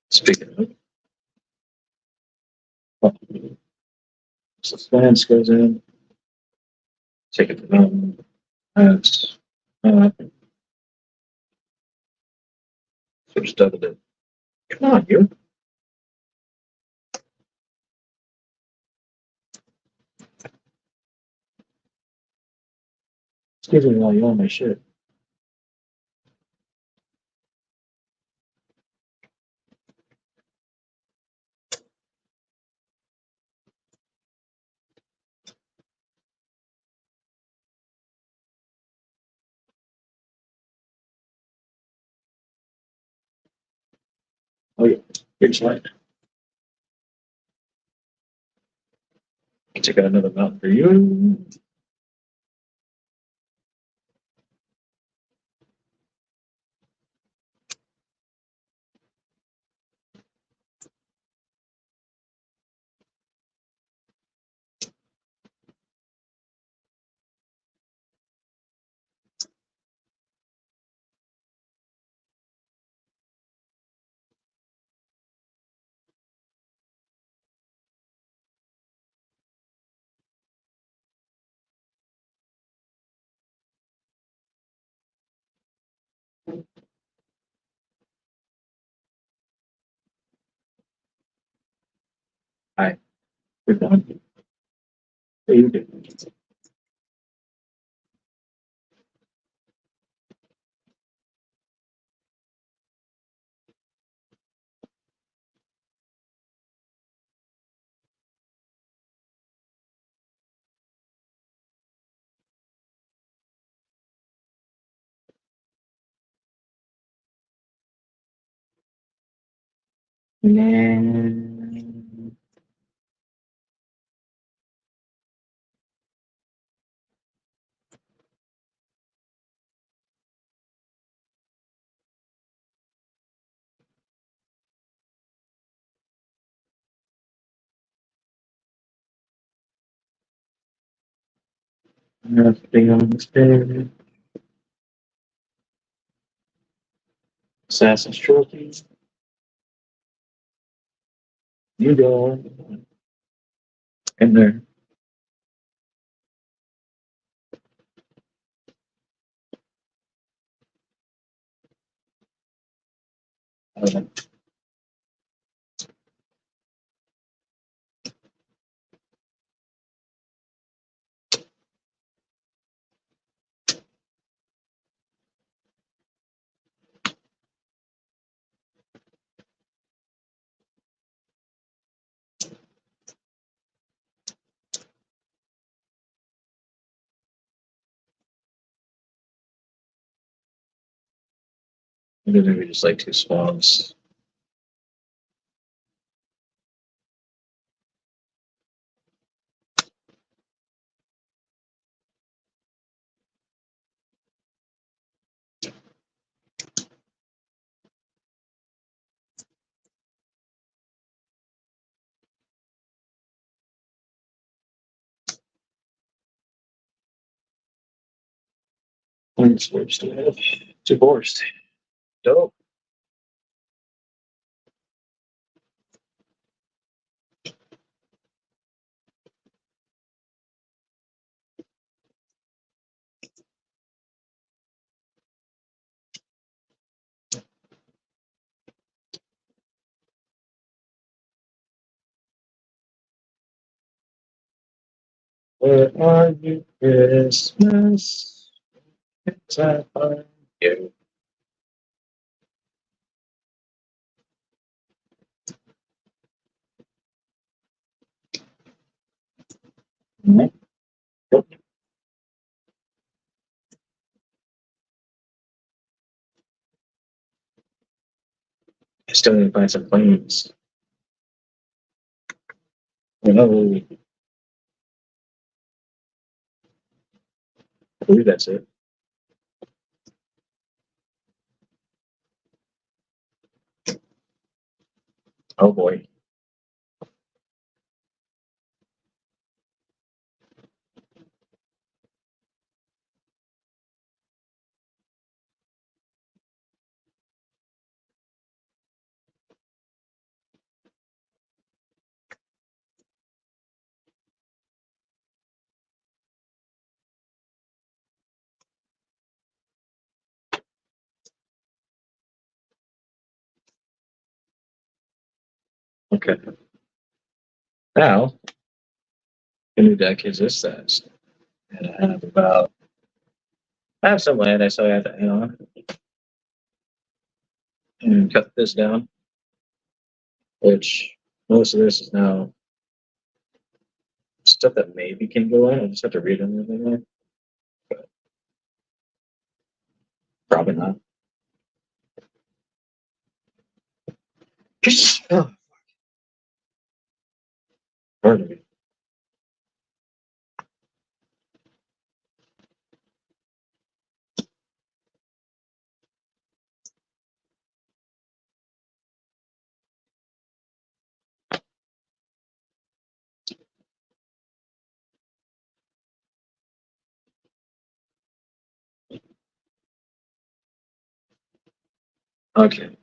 Speaking of, suspense goes in. Take it to the mountain. That's so just doubled it. Come on, you. Excuse me while you own my shit. Oh yeah, here's mine. Take out another mountain for you. Hi, we're done. Hey, you did. Nah. Nothing on this page. Assassin's Trophy. You go. In there. Uh, maybe just like two swans. One switch to have. Divorced. Dope. Where are you, Christmas? It's I find you. Mhm. Yep. I still need to find some planes. No, I believe that's it. Oh boy. Okay. Now, the new deck is this size. And I have some land I still have to add on. And cut this down, which most of this is now stuff that maybe can go in. I just have to read everything, but probably not. Oh, pardon me. Okay.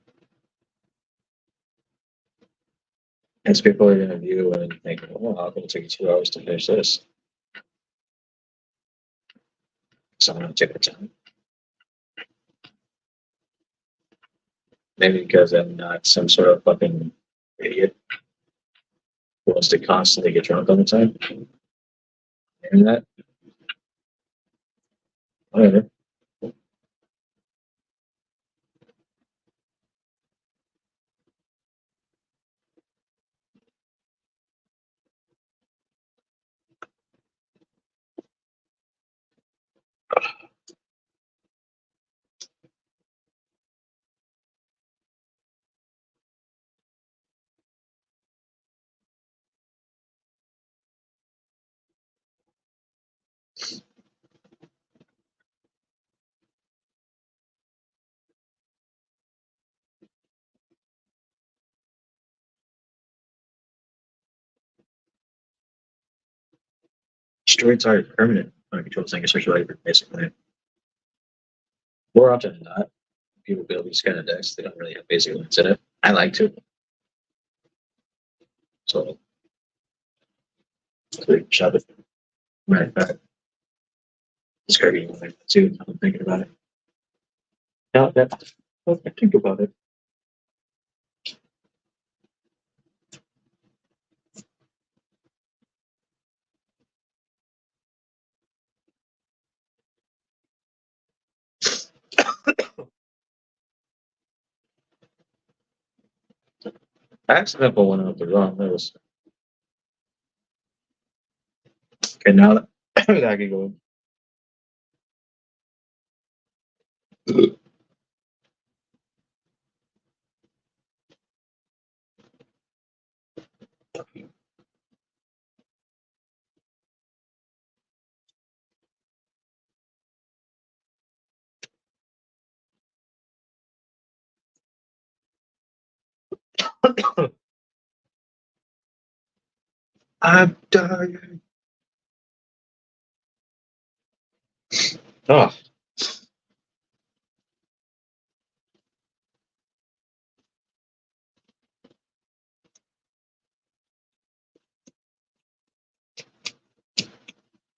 As people are going to view and think, oh, how come it took you 2 hours to finish this? So I'm going to take the time. Maybe because I'm not some sort of fucking idiot who wants to constantly get drunk all the time. Maybe that. Whatever. Asteroids are permanent control thing, especially like basically. More often than not, people build these kind of decks. They don't really have basic lands in it. I like to. So, great shot of matter of fact, this card being like that too. I'm thinking about it. Now that I think about it. I accidentally put one out the wrong list. Okay, now that I can go. I'm dying. Oh,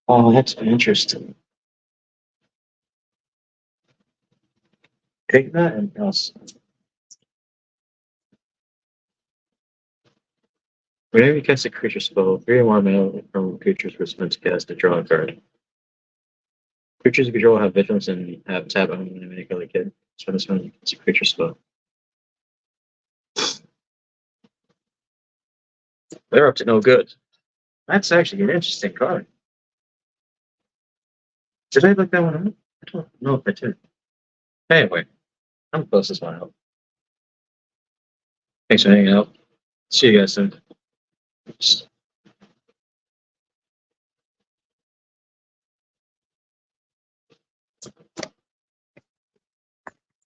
oh, that's interesting. Take that and else. Whenever you cast a creature spell, 3 or more mana from creatures with spent to cast to draw a card. Creatures you control have vigilance and have tap on when they make a kid. So this one it's a creature spell. They're up to no good. That's actually an interesting card. Did I look that one up? I don't know if I did. Anyway, I'm gonna close this one out. Thanks for hanging out. See you guys soon.